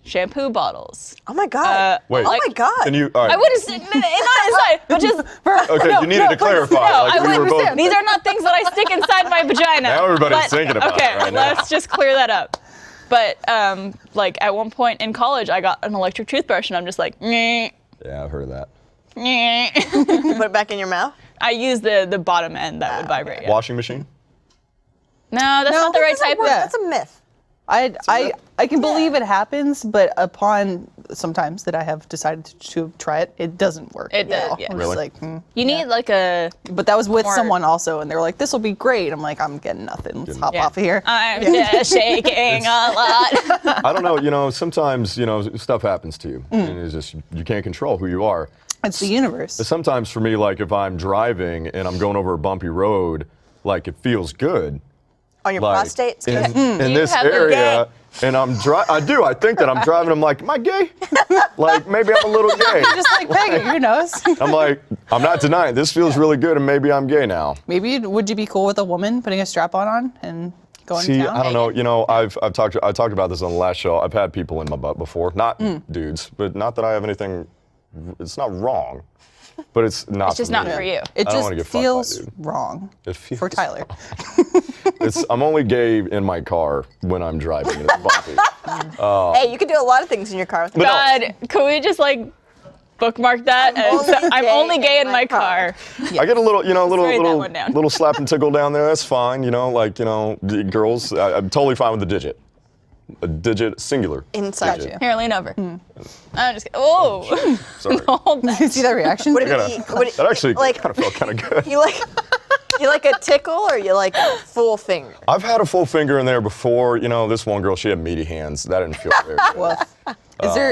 shampoo bottles. Oh my god. Wait. Oh my god. Can you? All right. I wouldn't say, not inside, but just, Okay, you needed to clarify. no, like I we were wouldn't. both. These are not things that I stick inside my vagina. Now everybody's But- thinking about okay, it right now. let's just clear that up. But like at one point in college, I got an electric toothbrush, and I'm just like, nyeh, Yeah, I've heard of that. nyeh. You put it back in your mouth? I use the bottom end that would vibrate. Yeah. Washing machine? No, that's not the right type. Yeah. That's a myth. I can believe it happens, but upon sometimes that I have decided to try it, it doesn't work. It at does, all. yeah. I'm Really? just like, You need like a. But that was with More- someone also, and they were like, "This will be great." I'm like, "I'm getting nothing. Let's hop Yeah. off of here." I'm just shaking a lot. I don't know. Sometimes stuff happens to you, and it's just you can't control who you are. It's the universe. Sometimes for me, like if I'm driving and I'm going over a bumpy road, like it feels good. On your Like prostate? in You this have a area, and I'm I think that I'm driving. I'm like, am I gay? Like maybe I'm a little gay. Just like Peggy, who knows? I'm like, I'm not denying this feels really good, and maybe I'm gay now. Would you be cool with a woman putting a strap on and going See, down? I don't know. I've talked about this on the last show. I've had people in my butt before, not dudes, but not that I have anything. It's not wrong, but it's not. It's just for not me. for you. It I don't just wanna get fucked by a feels dude. wrong It feels for Tyler. I'm only gay in my car when I'm driving. And it's bumpy. Hey, you can do a lot of things in your car. But no. God, could we just like bookmark that? I'm only gay in my car. I get a little, write that one down. little slap and tickle down there. That's fine, the girls. I'm totally fine with the digit. A digit, singular. Inside digit. you. Here, lean over. I'm just kidding. Oh, Sorry. hold that. You see that reaction? Would it Gotta- be, would it, That actually like, kind of felt kind of good. you like a tickle or you like a full finger? I've had a full finger in there before. This one girl, she had meaty hands. That didn't feel very good. Woof.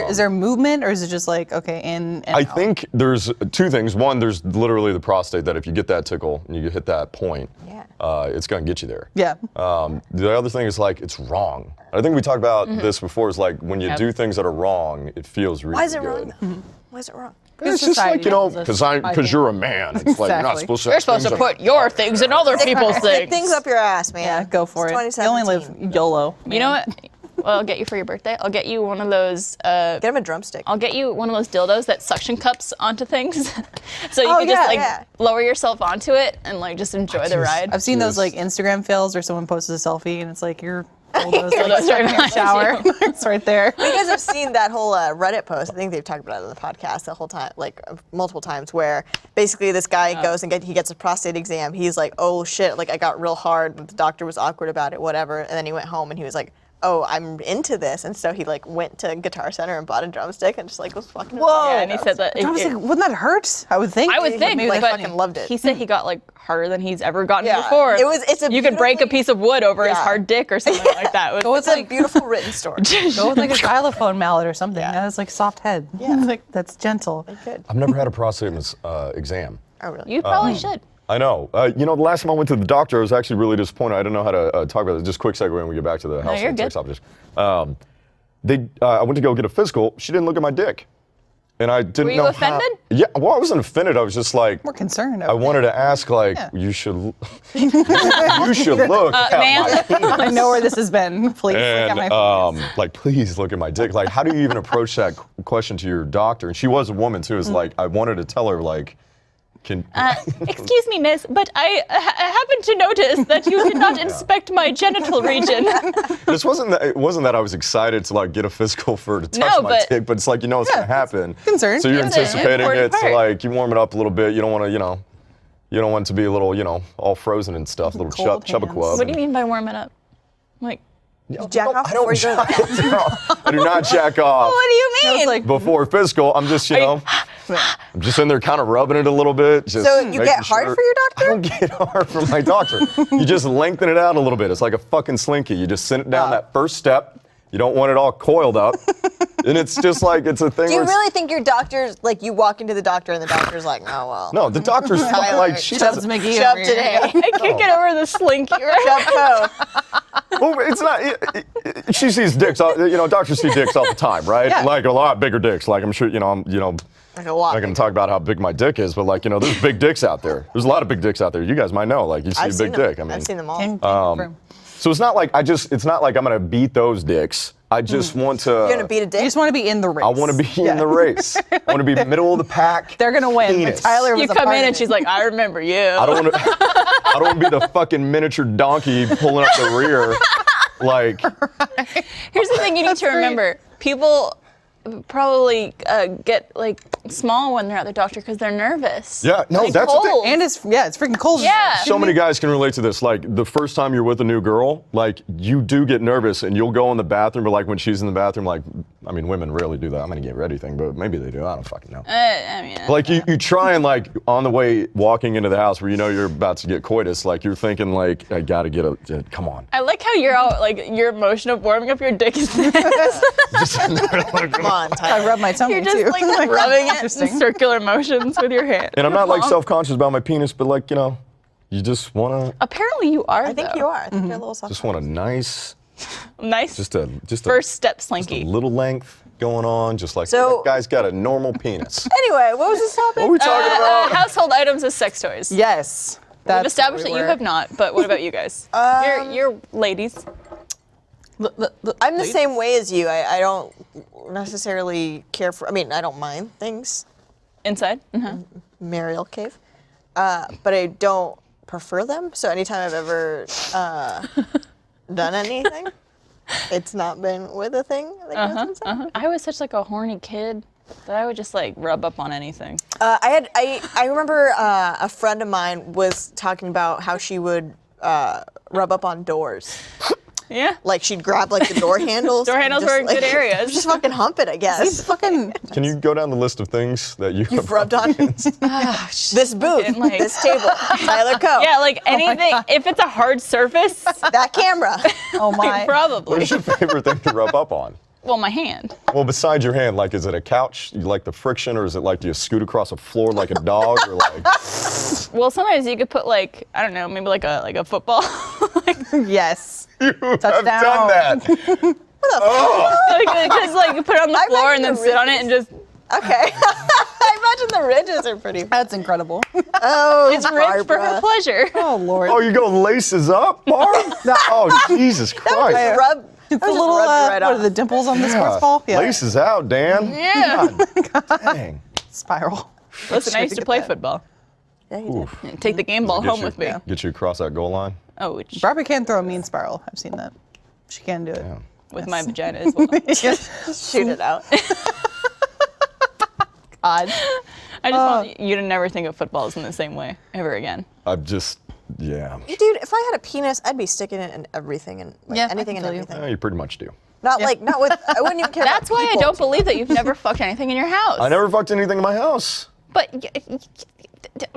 Is there movement, or is it just like, okay, in and I out? think there's two things. One, there's literally the prostate that if you get that tickle and you hit that point, Yeah. it's going to get you there. Yeah. The other thing is like it's wrong. I think we talked about this before. Is like when you Yep. do things that are wrong, it feels really Why is it good. wrong though? Why is it wrong? It's just like society tells us, because you're a man. It's like you're not Exactly. supposed to. You're have supposed to things that- put your things in other people's Stick things. things up your ass, man. Yeah, go for It's it. You only live 2017. YOLO. You know what? Well, I'll get you for your birthday. I'll get you one of those. Get him a drumstick. I'll get you one of those dildos that suction cups onto things, so you Oh, can just yeah, like yeah. lower yourself onto it and like just enjoy the ride. I've seen those Yes. like Instagram fails where someone posts a selfie and it's like your dildo's Dildo's like right stuck in your behind shower. you. It's right there. You guys have seen that whole Reddit post. I think they've talked about it on the podcast the whole time, like multiple times, where basically this guy goes and he gets a prostate exam. He's like, oh shit, like I got real hard. The doctor was awkward about it, whatever. And then he went home and he was like, oh, I'm into this. And so he like went to Guitar Center and bought a drumstick and just like was fucking. Whoa. Yeah, and he said that. I was like, wouldn't that hurt? I would think. I would think, He like but fucking loved it. he said he got like harder than he's ever gotten Yeah. before. It's a you could break a beautifully- piece of wood over his Yeah. hard dick or something like that. It Go was with It's a like beautiful written story. go with like a xylophone mallet or something. That has like soft head. Yeah. Like that's gentle. Good. I've never had a prostate exam. Oh really? you probably should. I know. The last time I went to the doctor, I was actually really disappointed. I didn't know how to talk about it. Just quick segue when we get back to the house you're and good. sex objects. I went to go get a physical. She didn't look at my dick. And I didn't Were you know offended? Yeah, well, I wasn't offended. I was just like, We're concerned. I wanted to ask, like, Yeah. you should look at ma'am? my penis. I know where this has been. Please look at And my face. like, please look at my dick. Like, how do you even approach that question to your doctor? And she was a woman too. It's like I wanted to tell her, like, can Excuse me, miss, but I happened to notice that you did not inspect my genital region. this wasn't that, it wasn't that I was excited to like get a physical for to touch No, my but- dick, but it's like you know it's gonna happen. concerned. So you're It's an anticipating it. important So part. like you warm it up a little bit. You don't want to, you don't want it to be a little, all frozen and stuff. A little Cold chubba hands. quub. What do you mean by warm it up? Like, Jack off I don't before you go to the jack I do not jack off what do you mean? It's like, before physical. I'm just, I'm just in there kind of rubbing it a little bit. Just So you making get hard sure- for your doctor? I don't get hard from my doctor. You just lengthen it out a little bit. It's like a fucking slinky. You just send it down that first step. You don't want it all coiled up. And it's just like, it's a thing Do you where it's- really think your doctor's, like, you walk into the doctor and the doctor's like, oh, well. No, the doctor's Tyler, like, she Chubbs doesn't. McGee Shove over here. today. I can't get over the slinky, right? Shove toe. Well, it's not. She sees dicks. Doctors see dicks all the time, right? Yeah. Like a lot bigger dicks. Like I'm sure, I'm, Like a lot. not gonna talk about how big my dick is, but like, there's big dicks out there. There's a lot of big dicks out there. You guys might know. Like, you see I've a seen big them. dick. I mean, I've seen them all. Can confirm. so it's not like it's not like I'm gonna beat those dicks. I just want to. You're gonna beat a You dick? just want to be in the race. I want to be in the race. I want to be middle of the pack. They're gonna win. Penis. But Tyler was You a come part in of and it. she's like, I remember you. I don't want to. I don't want to be the fucking miniature donkey pulling up the rear. Like, Here's the thing you need to great. remember. People probably get like small when they're at the doctor because they're nervous. yeah, no, Like that's the thing. cold. And it's freaking cold. in Yeah. there. So many guys can relate to this. Like the first time you're with a new girl, like you do get nervous and you'll go in the bathroom, or like when she's in the bathroom, like, I mean, women rarely do that. I'm gonna get ready thing, but maybe they do. I don't fucking know. I mean, Like you try and like on the way walking into the house where you know you're about to get coitus, like you're thinking like, I gotta get come on. I like how you're all like your motion of warming up your dick is this. Just in there, like, Come on, I Tyler. rub my tummy You're just too. like rubbing it in Interesting. circular motions with your hand. and I'm not like Palm. self-conscious about my penis, but like, you just wanna Apparently you are. I think though. you are. I think you're a little soft. just want a nice, Nice. just a First step just a slinky. little length going on, just like So- that guy's got a normal penis. Anyway, what was this topic? What are we talking about? Household items as sex toys. Yes. That's We've established that what we you were. have not, but what about you guys? You're ladies. I'm the same way as you. I don't necessarily care for, I don't mind things, Inside? Mariel Cave, but I don't prefer them. So anytime I've ever done anything, it's not been with a thing that goes inside. I was such like a horny kid that I would just like rub up on anything. I remember a friend of mine was talking about how she would rub up on doors. Yeah. Like she'd grab like the door handles. Door and handles just, were in good areas. Just fucking hump it, I He's guess. fucking. Can you go down the list of things that you You've have rubbed on this booth, Fucking, like- this table, Tyler Coe, Yeah, like anything. If it's a hard surface, that camera. Oh my. probably. What is your favorite thing to rub up on? Well, my hand. Well, besides your hand, like, is it a couch? You like the friction, or is it like, do you scoot across a floor like a dog, or like? Well, sometimes you could put like I don't know, maybe like a football, Yes. You have Touchdown. done that. because like you put it on the I floor and then imagine sit on it and just Okay. I imagine the ridges are pretty. That's incredible. Oh, it's ribbed for her pleasure. Oh Lord. Oh, you go laces up, Barb? Oh, Jesus Christ. Just rub. It's that a was just little. rubbed right What are off. the dimples on the sports Yeah. ball? Yeah. Laces out, Dan. Yeah. God dang. Spiral. Listen, I used to Look at play that. football. Yeah, you did. Oof. Take the game ball Get home you- with me. Get you across that goal line. Oh, which, Barbara can throw a mean spiral. I've seen that. She can do it. Yeah. with my vagina as well. Just shoot it out. Odd. I just want you to never think of footballs in the same way ever again. I'm just, yeah. Dude, if I had a penis, I'd be sticking it in everything and like, Yeah, I anything can and feel you. everything. Yeah, you pretty much do. Not with. I wouldn't even care. That's about why I people. don't believe that you've never fucked anything in your house. I never fucked anything in my house. But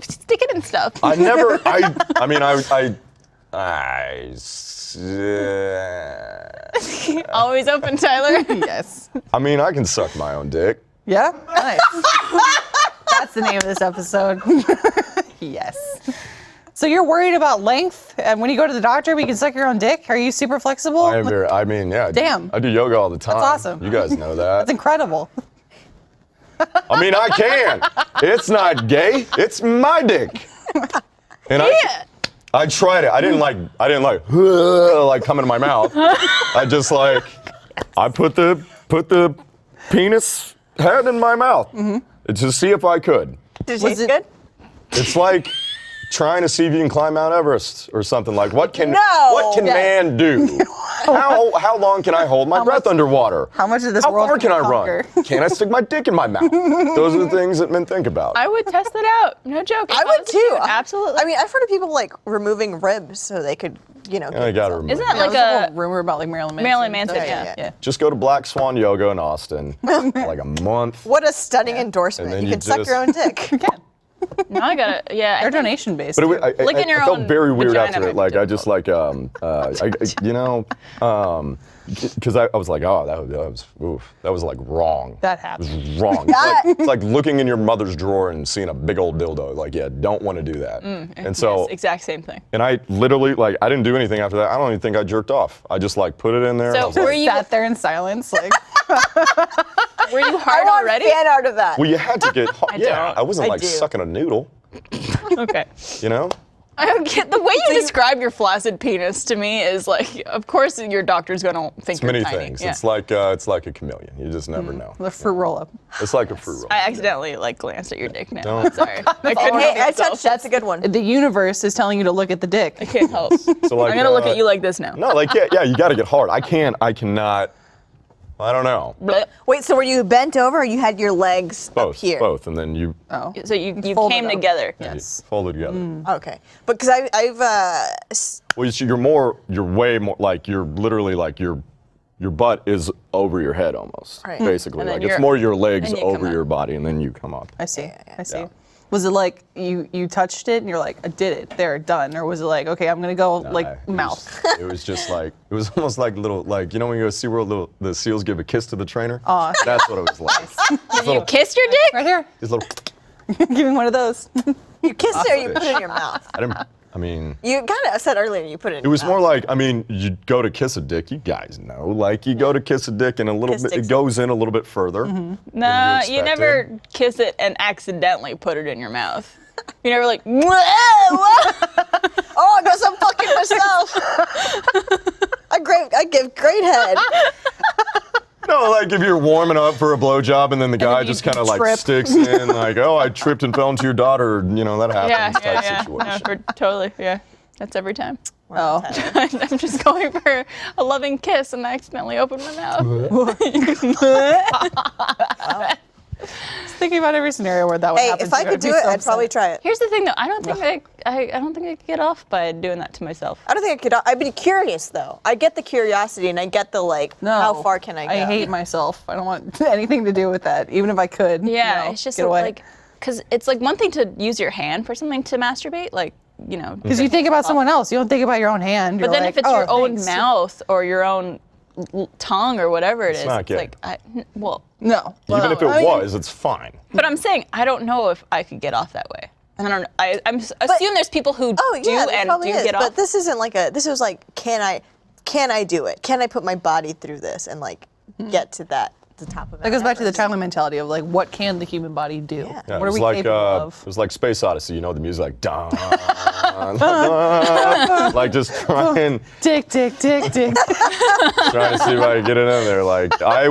stick it in stuff. I never, Always open, Tyler. Yes. I mean, I can suck my own dick. Yeah. Nice. That's the name of this episode. Yes. So you're worried about length, and when you go to the doctor, we can suck your own dick. Are you super flexible? I am yeah. Damn. I do yoga all the time. awesome. You guys know that. That's incredible. I mean, I can. It's not gay. It's my dick. And I tried it. I didn't like come into my mouth. I just like, I put the penis head in my mouth to see if I could. Did it taste good? It's like trying to see if you can climb Mount Everest or something. Like, what can man do? How long can I hold my breath underwater? How much of this How world far can I conquer? run? Can I stick my dick in my mouth? Those are the things that men think about. I would test it out. No joke. I would too. Absolutely. I mean, I've heard of people like removing ribs so they could, I gotta remember. Isn't that Like like a a whole rumor about like Marilyn Manson? Marilyn Manson? yeah. Yeah. Just go to Black Swan Yoga in Austin for like a month. What a stunning endorsement. And then You you can suck your own dick. You can. No, I gotta. Yeah. They're donation based. But I Lick in your felt own very weird vagina after might it. be Like I just like because I was like, oh, that was like wrong. That It happened. was wrong. It's like looking in your mother's drawer and seeing a big old dildo. Like, yeah, don't want to do that. And so, Yes, exact same thing. and I literally like I didn't do anything after that. I don't even think I jerked off. I just like put it in there. and I So was like, were you Sat there in silence, like hard I want already? fan art of that. well, you had to get. Yeah, don't. I wasn't I like do. sucking a noodle. Okay. You know. I don't get the way you describe your flaccid penis to me is like, of course your doctor's gonna think It's you're many tiny. things. Yeah. It's like a chameleon. You just never know. the fruit roll up. It's like a fruit roll. I accidentally like glanced at your dick now. Don't. Sorry. I couldn't Hey, help I myself. touched that's a good one. The universe is telling you to look at the dick. I can't help. So like, I'm gonna look at you like this now. No, like yeah, you got to get hard. I cannot. I don't know. Blech. Wait, so were you bent over or you had your legs up Both, here? both, and then you Oh. So you Fold came it up. together. Yes. fold it together. Okay. But because I've Well, you're way more like you're literally like your butt is over your head almost, Right. basically. And then Like it's you're- more your legs and you come over up. your body, and then you come up. I see. I see. Yeah. Was it like you touched it and you're like, I did it, there, done, or was it like, okay, I'm gonna go like It mouth? was- It was just like it was almost like little like you know when you go to SeaWorld, the seals give a kiss to the trainer. Aw. That's what it was like. These You little, kissed your dick? Right here. these little. Give me one of those. you kissed it or you put it in your mouth. I mean. You kind of said earlier you put it in It was your more mouth. like, I mean, you go to kiss a dick, you guys know. Like, you go to kiss a dick and a little Kiss bit, dicks. it goes in a little bit further. No, you never kiss it and accidentally put it in your mouth. You never like, whoa, whoa. Oh, I guess I'm fucking myself. I give great head. No, like if you're warming up for a blowjob and then the guy you just kind of like trip. sticks in, like, oh, I tripped and fell into your daughter, that Yeah, happens type yeah. situation. No, totally, yeah. That's every time. Oh. I'm just going for a loving kiss and I accidentally opened my mouth. Just thinking about every scenario where that would Hey, happen. if I to you, could I'd be do it, so I'd probably upset. try it. Here's the thing though, I don't think I don't think I could get off by doing that to myself. I don't think I could. I'd be curious though. I get the curiosity and I get the like, No. how far can I go? I hate myself. I don't want anything to do with that, even if I could. Yeah, it's just get away. like, because it's like one thing to use your hand for something to masturbate, like, Because you think about someone else, you don't think about your own hand. But You're then like, if it's "Oh, your own thanks." mouth or your own tongue or whatever it is, not it's gay. like, well, No. Even if it was, it's fine. but I'm saying I don't know if I could get off that way. I don't know. I assume there's people who Oh do yeah, there and probably do is. get But off. this isn't like a. This was like, can I do it? Can I put my body through this and like get to the top of it? That goes back to the childhood mentality of like, what can the human body do? Yeah. Yeah, What are we capable of? It was like Space Odyssey, the music like dun, dun, like just trying Dick, dick, dick, dick. to see if I can get it in there. Like I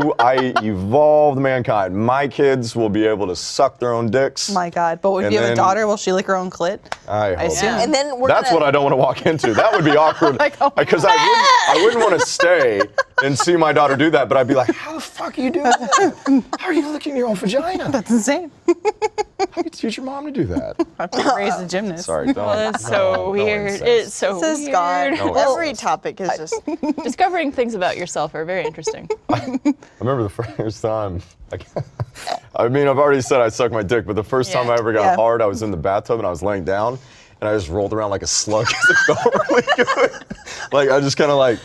evolved mankind. My kids will be able to suck their own dicks. My God. But if And you have a then- daughter, will she lick her own clit? I hope assume. not. And then we're That's gonna, what I don't want to walk into. That would be awkward. Like, oh my because I wouldn't want to stay and see my daughter do that, but I'd be like, how the fuck are you doing that? How are you licking your own vagina? That's insane. How do you teach your mom to do that? I've been raised a gymnast. Sorry, don't. Well, that's so weird. incest. It's so This is weird. God. No, Every it's- topic is just. Discovering things about yourself are very interesting. I remember the first time. I mean, I've already said I sucked my dick, but the first time I ever got Yeah. hard, I was in the bathtub and I was laying down, and I just rolled around like a slug because it felt really good. Like I just kind of like.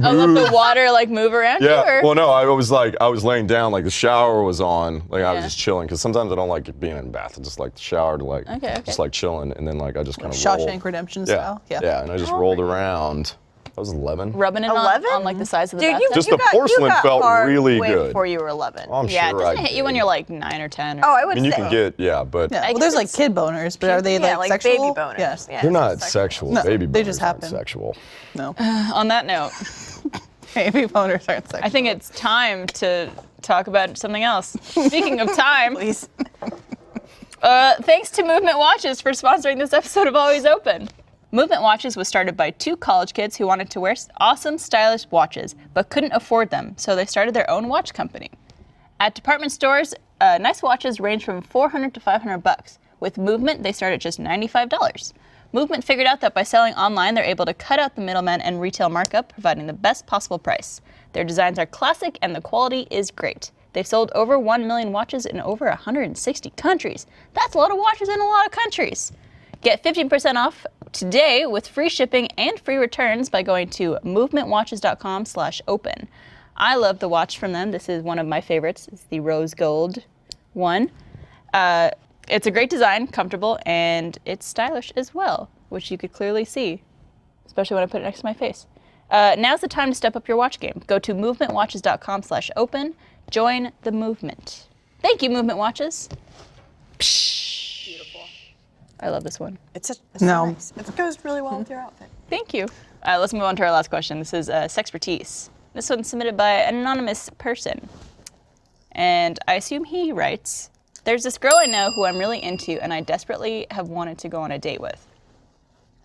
Oh, let the water like move around you? Yeah. Or? Well, no, I was laying down, like the shower was on, like I was Yeah. just chilling, because sometimes I don't like being in the bath. I just like the shower to like, Okay. just like chilling, and then like I just kind of Shawshank Redemption Yeah. style. Yeah, and I just rolled around. I was 11. rubbing it 11? on like the sides of the Dude, bathtub? Just you the porcelain got felt hard really way good. before you were 11. I'm Yeah, sure it doesn't I hit you when did. you're like 9 or 10. Oh, I I would mean, you say. can get, yeah, but Yeah. I Well, there's guess like it's- kid boners, but are they Yeah, like like sexual? baby boners. Yes. Yeah. they're not it's sexual. No, Baby they boners just aren't happen. sexual. No. On that note, Baby boners aren't sexual. I think it's time to talk about something else. Speaking of time, Please. thanks to Movement Watches for sponsoring this episode of Always Open. Movement Watches was started by 2 college kids who wanted to wear awesome, stylish watches, but couldn't afford them, so they started their own watch company. At department stores, nice watches range from $400 to $500. With Movement, they start at just $95. Movement figured out that by selling online, they're able to cut out the middleman and retail markup, providing the best possible price. Their designs are classic and the quality is great. They've sold over 1 million watches in over 160 countries. That's a lot of watches in a lot of countries. Get 15% off today with free shipping and free returns by going to movementwatches.com/open. I love the watch from them. This is one of my favorites. It's the rose gold one. It's a great design, comfortable, and it's stylish as well, which you could clearly see, especially when I put it next to my face. Now's the time to step up your watch game. Go to movementwatches.com/open. Join the movement. Thank you, Movement Watches. Beautiful. I love this one. It's No. nice. It goes really well with your outfit. Thank you. Let's move on to our last question. This is Sexpertise. This one's submitted by an anonymous person. And I assume he writes, there's this girl I know who I'm really into and I desperately have wanted to go on a date with.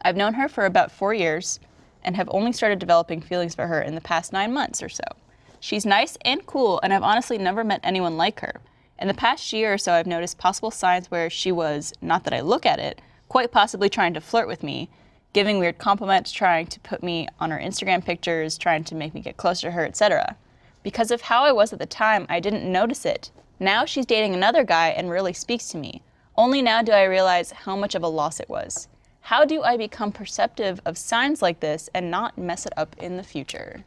I've known her for about 4 years and have only started developing feelings for her in the past 9 months or so. She's nice and cool, and I've honestly never met anyone like her. In the past year or so, I've noticed possible signs where she was, not that I look at it, quite possibly trying to flirt with me, giving weird compliments, trying to put me on her Instagram pictures, trying to make me get closer to her, etc. Because of how I was at the time, I didn't notice it. Now she's dating another guy and really speaks to me. Only now do I realize how much of a loss it was. How do I become perceptive of signs like this and not mess it up in the future?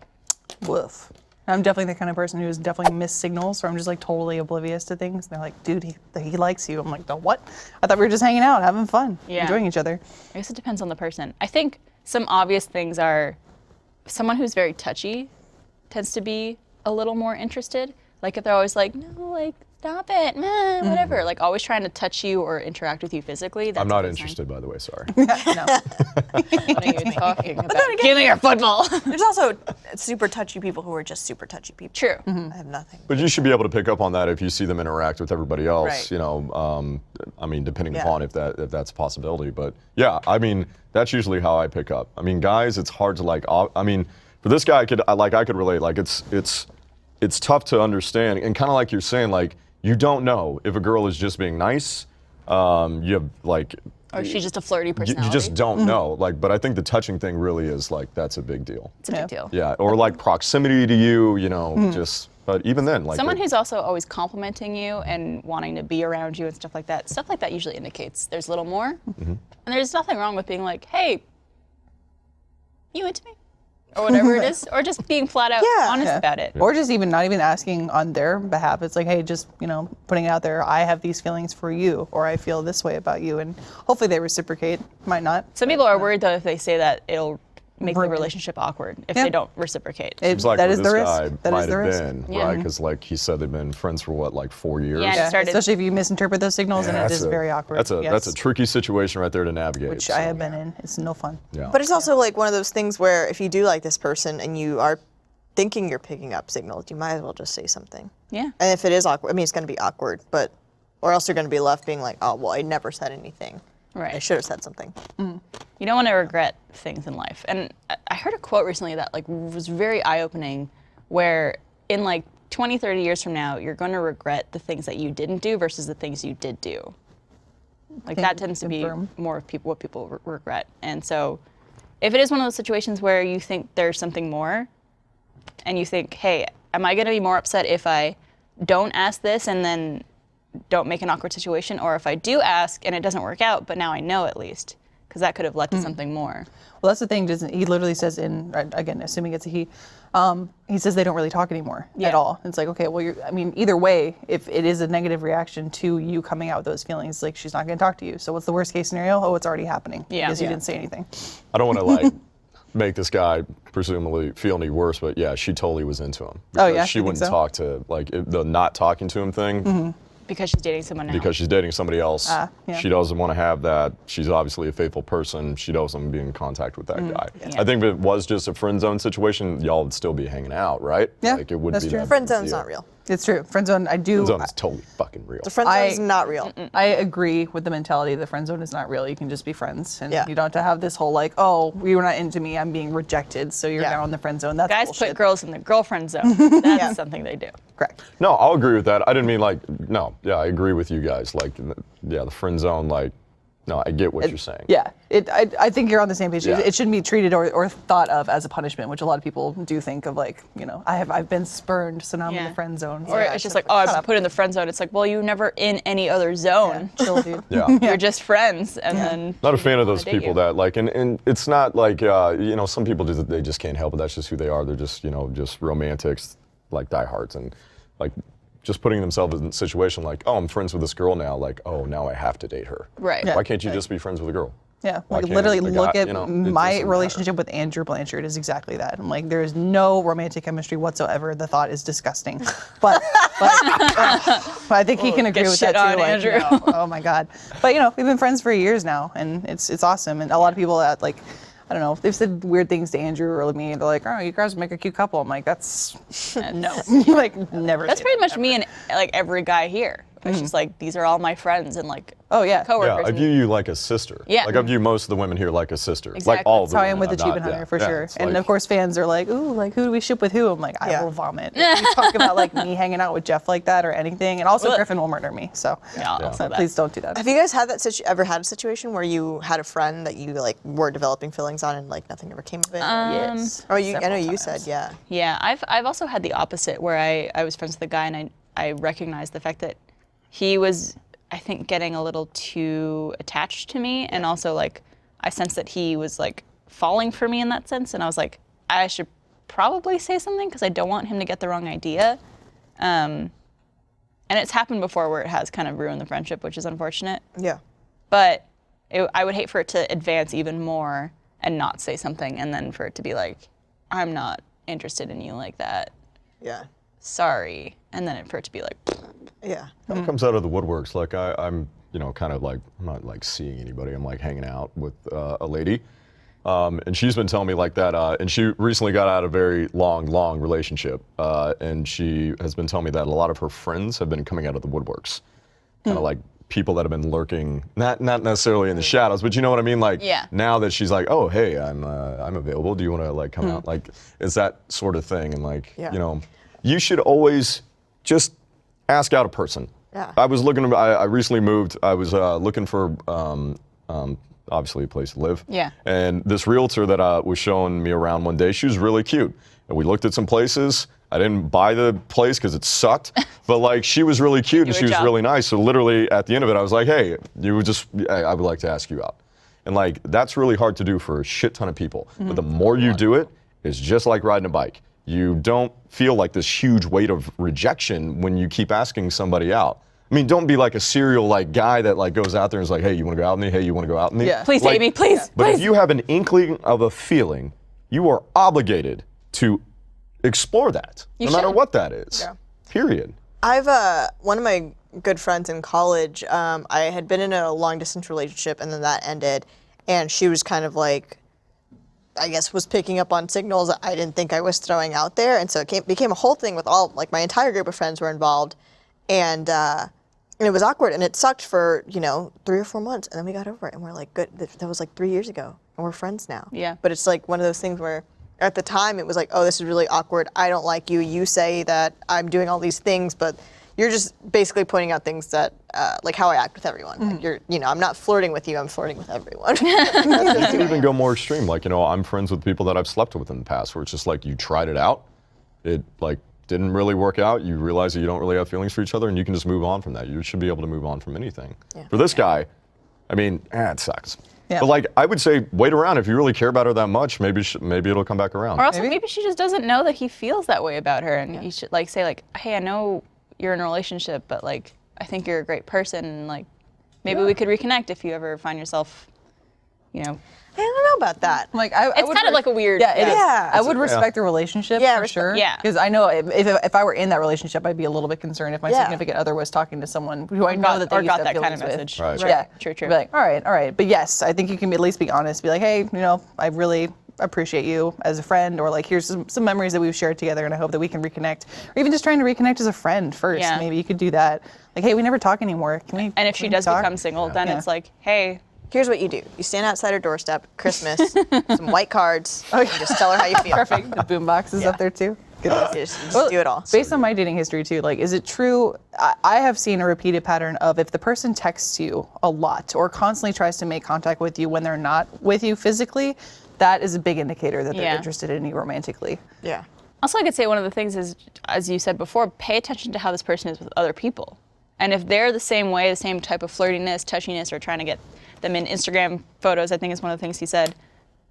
Woof. I'm definitely the kind of person who's definitely missed signals, or I'm just like totally oblivious to things. They're like, dude, he likes you. I'm like, the what? I thought we were just hanging out, having fun, enjoying each other. I guess it depends on the person. I think some obvious things are someone who's very touchy tends to be a little more interested. Like if they're always like, no, like, stop it, whatever. Like always trying to touch you or interact with you physically. That's I'm a not good interested, by the way, sorry. No. What are you talking about? then again- Give me your football. There's also super touchy people who are just super touchy people. True. I have nothing. But you should be able to pick up on that if you see them interact with everybody else. Right. You know, I mean, depending Yeah. upon if that's a possibility. But yeah, I mean, that's usually how I pick up. I mean, guys, it's hard to like. I mean, for this guy, I could relate. Like, it's tough to understand, and kind of like you're saying, like you don't know if a girl is just being nice. You have like. Or she's just a flirty You personality. just don't know. Like, but I think the touching thing really is like that's a big deal. It's a big deal. Yeah, or like proximity to you. You know, just. But even then, like Someone who's also always complimenting you and wanting to be around you and stuff like that usually indicates there's a little more. And there's nothing wrong with being like, hey, you into me? Or whatever it is. Or just being flat out honest about it. Or just even not even asking on their behalf. It's like, hey, just, putting it out there, I have these feelings for you, or I feel this way about you. And hopefully they reciprocate. Might not. Some people are worried, though, if they say that, it'll make the Ruin it. relationship awkward if Yeah. they don't reciprocate. Seems like that where is this the risk. guy That might is the have risk. been, Yeah. right? Because like he said, they've been friends for what, like 4 years. Yeah. Yeah, started- especially if you misinterpret those signals, and it That's is very awkward. That's a yes. tricky situation right there to navigate. Which I have been in. It's no fun. Yeah. But it's also like one of those things where if you do like this person and you are thinking you're picking up signals, you might as well just say something. Yeah. And if it is awkward, I mean, it's going to be awkward, or else you're going to be left being like, oh, well, I never said anything. I Right. should have said something. You don't want to regret things in life. And I heard a quote recently that like was very eye-opening, where in like 20, 30 years from now, you're going to regret the things that you didn't do versus the things you did do. Like that tends to be confirm. more of what people regret. And so if it is one of those situations where you think there's something more and you think, hey, am I going to be more upset if I don't ask this and then don't make an awkward situation, or if I do ask and it doesn't work out, but now I know at least, because that could have led to something more. Well, that's the thing. He literally says again, assuming it's a he says they don't really talk anymore Yeah. at all. It's like, okay, well, either way, if it is a negative reaction to you coming out with those feelings, like she's not going to talk to you. So what's the worst case scenario? Oh, it's already happening. Yeah. Because you Yeah. didn't say anything. I don't want to like make this guy presumably feel any worse, but yeah, she totally was into him. Oh, yeah? She You think wouldn't so? talk to, like, the not talking to him thing. Because she's dating someone now. Because she's dating somebody else. Yeah. She doesn't want to have that. She's obviously a faithful person. She doesn't want to be in contact with that guy. Yeah. I think if it was just a friend zone situation, y'all would still be hanging out, right? Yeah, Like, it would that's be true. that Friend big zone's deal. not real. It's true. Friend zone, I do. Friend zone is totally fucking real. The friend zone is not real. I agree with the mentality the friend zone is not real. You can just be friends, and Yeah. you don't have to have this whole like, oh, you were not into me, I'm being rejected, so you're Yeah. now in the friend zone. That's Guys bullshit. put girls in the girlfriend zone. That's Yeah. something they do. Correct. No, I'll agree with that. I didn't mean like, no, yeah, I agree with you guys. Like, yeah, the friend zone, like, no, I get what you're saying. Yeah, I think you're on the same page. Yeah. It shouldn't be treated or thought of as a punishment, which a lot of people do think of, like, you know, I've been spurned, so now I'm in Yeah. the friend zone. Or it's just like, oh, I'm put in the friend zone. It's like, well, you're never in any other zone. chill, dude. Yeah. You're just friends, and then Not a fan of those date people you. that like, and it's not like, you know, some people just, they just can't help it. That's just who they are. They're just, you know, just romantics, like diehards, and like just putting themselves in a situation like, oh, I'm friends with this girl now. Like, oh, now I have to date her. Right. Yeah. Why can't you just be friends with a girl? Yeah, Why like can't literally the look guy- at you know, it my doesn't relationship with Andrew Blanchard is exactly that. I'm like, there is no romantic chemistry whatsoever. The thought is disgusting, but I think he can agree get with shit that too. on, like, Andrew. no, oh my god! But you know, we've been friends for years now, and it's awesome. And a lot of people that like, I don't know, they've said weird things to Andrew or me, and they're like, oh, you guys make a cute couple. I'm like, that's No. like never. That's say pretty that, much ever. me and like every guy here. It's just like, these are all my friends and like Oh yeah. Yeah, coworkers. I view you like a sister. Yeah. Like I view most of the women here like a sister. Like Exactly. all of That's the how I am women. with the I'm Achievement not- Hunter for yeah, sure. it's And like- of course fans are like, ooh, like who do we ship with who? I'm like, I Yeah. will vomit. If you talk about like me hanging out with Jeff like that or anything. And also Ugh. Griffin will murder me. So Yeah, I'll say that. please don't do that. Have you guys had that ever had a situation where you had a friend that you like were developing feelings on and like nothing ever came of it? Yes. Oh, I know Several you times. said, yeah. Yeah, I've also had the opposite where I was friends with a guy and I recognized the fact that he was, I think, getting a little too attached to me, and also like I sensed that he was like falling for me in that sense, and I was like, I should probably say something because I don't want him to get the wrong idea. And it's happened before where it has kind of ruined the friendship, which is unfortunate. Yeah. But I would hate for it to advance even more and not say something, and then for it to be like, I'm not interested in you like that. Yeah. Sorry. And then for it to be like, Yeah. It comes out of the woodworks. Like I'm, you know, kind of like, I'm not like seeing anybody. I'm like hanging out with a lady. And she's been telling me like that, and she recently got out of a very long relationship. And she has been telling me that a lot of her friends have been coming out of the woodworks. Kind of like people that have been lurking, not necessarily in the shadows, but you know what I mean? Like Yeah. now that she's like, oh, hey, I'm available. Do you want to like come out? Like, it's that sort of thing. And like, Yeah. you know, you should always just ask out a person. Yeah. I was looking, I recently moved. I was looking for, obviously a place to live. Yeah. And this realtor that was showing me around one day, she was really cute. And we looked at some places. I didn't buy the place because it sucked, but like she was really cute and Do a she was job. really nice. So literally at the end of it, I was like, hey, I would like to ask you out. And like, that's really hard to do for a shit ton of people. But the more you do it, it's just like riding a bike. You don't feel like this huge weight of rejection when you keep asking somebody out. I mean, don't be like a serial like guy that like goes out there and is like, hey, you want to go out with me? Hey, you want to go out with me? Yeah. please Like, date me, please, But please. if you have an inkling of a feeling, you are obligated to explore that, You no matter should. what that is. Yeah. Period. I've one of my good friends in college. I had been in a long distance relationship, and then that ended. And she was kind of like, I guess, was picking up on signals that I didn't think I was throwing out there, and so it became a whole thing with all like my entire group of friends were involved, and it was awkward, and it sucked for 3 or 4 months, and then we got over it, and we're like, good. That was like 3 years ago, and we're friends now. Yeah. But it's like one of those things where, at the time, it was like, oh, this is really awkward. I don't like you. You say that I'm doing all these things, but you're just basically pointing out things that, like how I act with everyone. Like you're, I'm not flirting with you. I'm flirting with everyone. You could even go more extreme. Like, I'm friends with people that I've slept with in the past where it's just like you tried it out. It like didn't really work out. You realize that you don't really have feelings for each other and you can just move on from that. You should be able to move on from anything. Yeah. For this guy, I mean, it sucks. Yeah. But like, I would say wait around. If you really care about her that much, maybe it'll come back around. Or also, Maybe. maybe she just doesn't know that he feels that way about her, and you should like say like, "Hey, I know you're in a relationship, but like, I think you're a great person, and like, maybe we could reconnect if you ever find yourself, I don't know about that. Like It's kind of like a weird. Yeah, it is. Yeah. I would respect the relationship Yeah, for respect- sure. yeah. Because I know if I were in that relationship, I'd be a little bit concerned if my Yeah. significant other was talking to someone who I know got- that they or used got to have that kind of feelings with. message. Right. Yeah. True. Be like, all right. But yes, I think you can at least be honest. Be like, hey, you know, I really appreciate you as a friend, or like, here's some memories that we've shared together, and I hope that we can reconnect. Or even just trying to reconnect as a friend first. Yeah. Maybe you could do that. Like, hey, we never talk anymore. Can we? And if she can we does talk? become single, then Yeah. it's like, hey, Here's what you do. You stand outside her doorstep, Christmas, some white cards, and just tell her how you feel. Perfect. The boombox is up there too. Goodness. Just do it all. Based on my dating history too, like, is it true? I have seen a repeated pattern of if the person texts you a lot or constantly tries to make contact with you when they're not with you physically, that is a big indicator that they're Yeah. interested in you romantically. Yeah. Also, I could say one of the things is, as you said before, pay attention to how this person is with other people. And if they're the same way, the same type of flirtiness, touchiness, or trying to get them in Instagram photos, I think is one of the things he said,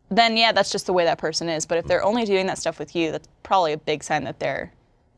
then yeah, that's just the way that person is. But if they're only doing that stuff with you, that's probably a big sign that they're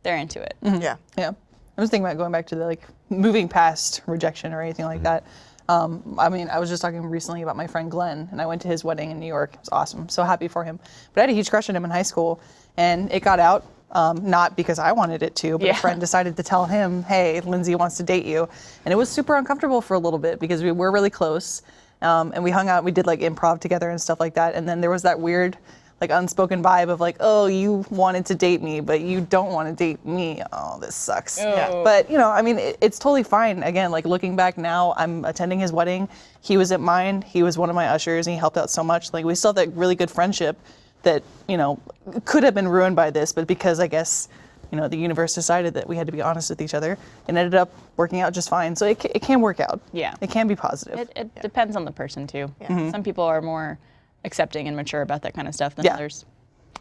into it. Yeah. Yeah. I was thinking about going back to the, like, moving past rejection or anything like that. I mean, I was just talking recently about my friend Glenn, and I went to his wedding in New York. It was awesome. So happy for him. But I had a huge crush on him in high school, and it got out, not because I wanted it to, but Yeah. a friend decided to tell him, hey, Lindsay wants to date you. And it was super uncomfortable for a little bit because we were really close, and we hung out, we did like improv together and stuff like that. And then there was that weird, like, unspoken vibe of like, oh, you wanted to date me, but you don't want to date me. Oh, this sucks. Yeah. But, you know, I mean, it's totally fine. Again, like, looking back now, I'm attending his wedding. He was at mine. He was one of my ushers, and he helped out so much. Like, we still have that really good friendship that, you know, could have been ruined by this, but because I guess, you know, the universe decided that we had to be honest with each other, it ended up working out just fine. So it can work out. Yeah. It can be positive. It depends on the person too. Some people are more accepting and mature about that kind of stuff than Yeah. others.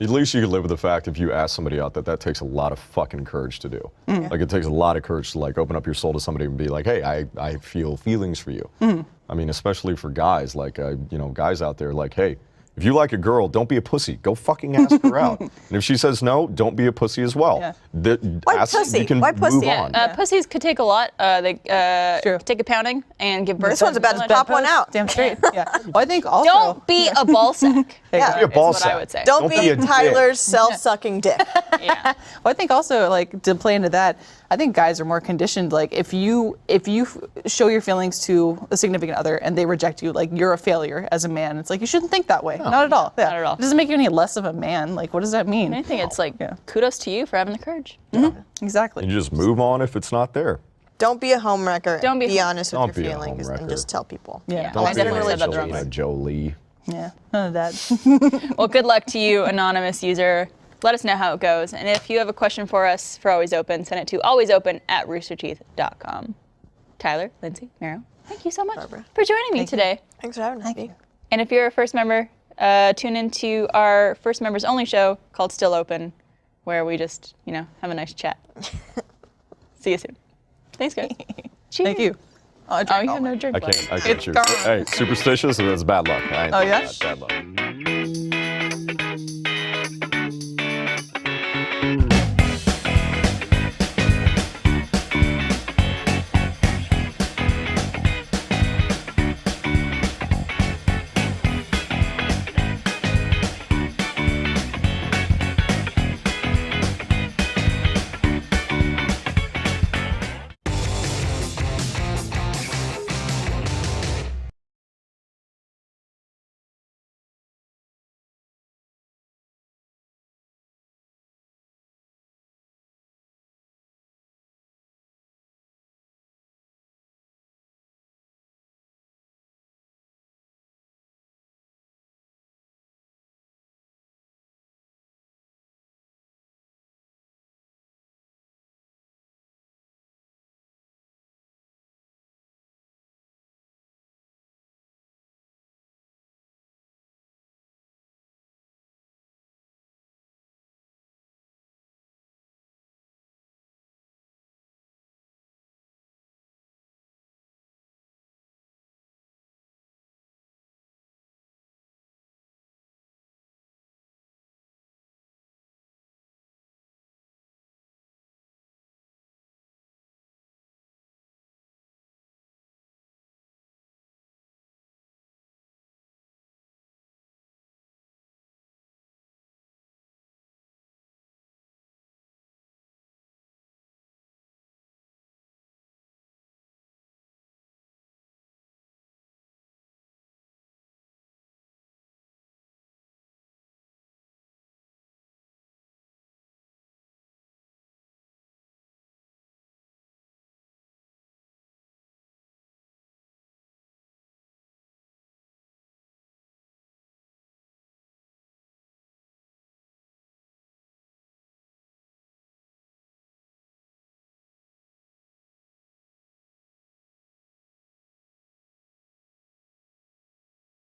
At least you can live with the fact if you ask somebody out that takes a lot of fucking courage to do. Like it takes a lot of courage to like open up your soul to somebody and be like, hey, I feel feelings for you. I mean, especially for guys, like, you know, guys out there, like, hey, if you like a girl, don't be a pussy. Go fucking ask her out. And if she says no, don't be a pussy as well. Yeah. Why pussy? You can Why pussy? move Yeah, on. Pussies could take a lot. They True. take a pounding and give birth. This one's about to pop one out. Damn straight. Yeah. Well, I think also. Don't be a ball sack. Yeah. Be a ball is what I sack. would say. Don't be a dick. Tyler's self-sucking dick. Yeah. Well, I think also, like, to play into that, I think guys are more conditioned. Like, if you show your feelings to a significant other and they reject you, like, you're a failure as a man. It's like, you shouldn't think that way. Not at all. Yeah. Not at all. It doesn't make you any less of a man. Like, what does that mean? I think it's like Yeah. kudos to you for having the courage. Exactly. You just move on if it's not there. Don't be a homewrecker. Don't be- honest with Don't be your a feelings and homewrecker. just tell people. Yeah. Don't I be definitely like said that the wrong Angelina way. Jolie. Yeah. None of that. Well, good luck to you, anonymous user. Let us know how it goes. And if you have a question for us for Always Open, send it to alwaysopen@roosterteeth.com. Tyler, Lindsay, Mero, thank you so much Barbara. for joining me today. Thanks for having us. Thank Bea. you. And if you're a first member, tune into our first members only show called Still Open, where we just, you know, have a nice chat. See you soon. Thanks, guys. Cheers. Thank you. Oh, I Oh, drank you all have no mine. drink I left. can't choose. gone. Hey, superstitious, that's bad luck. I ain't Oh, doing yeah? that. Bad luck.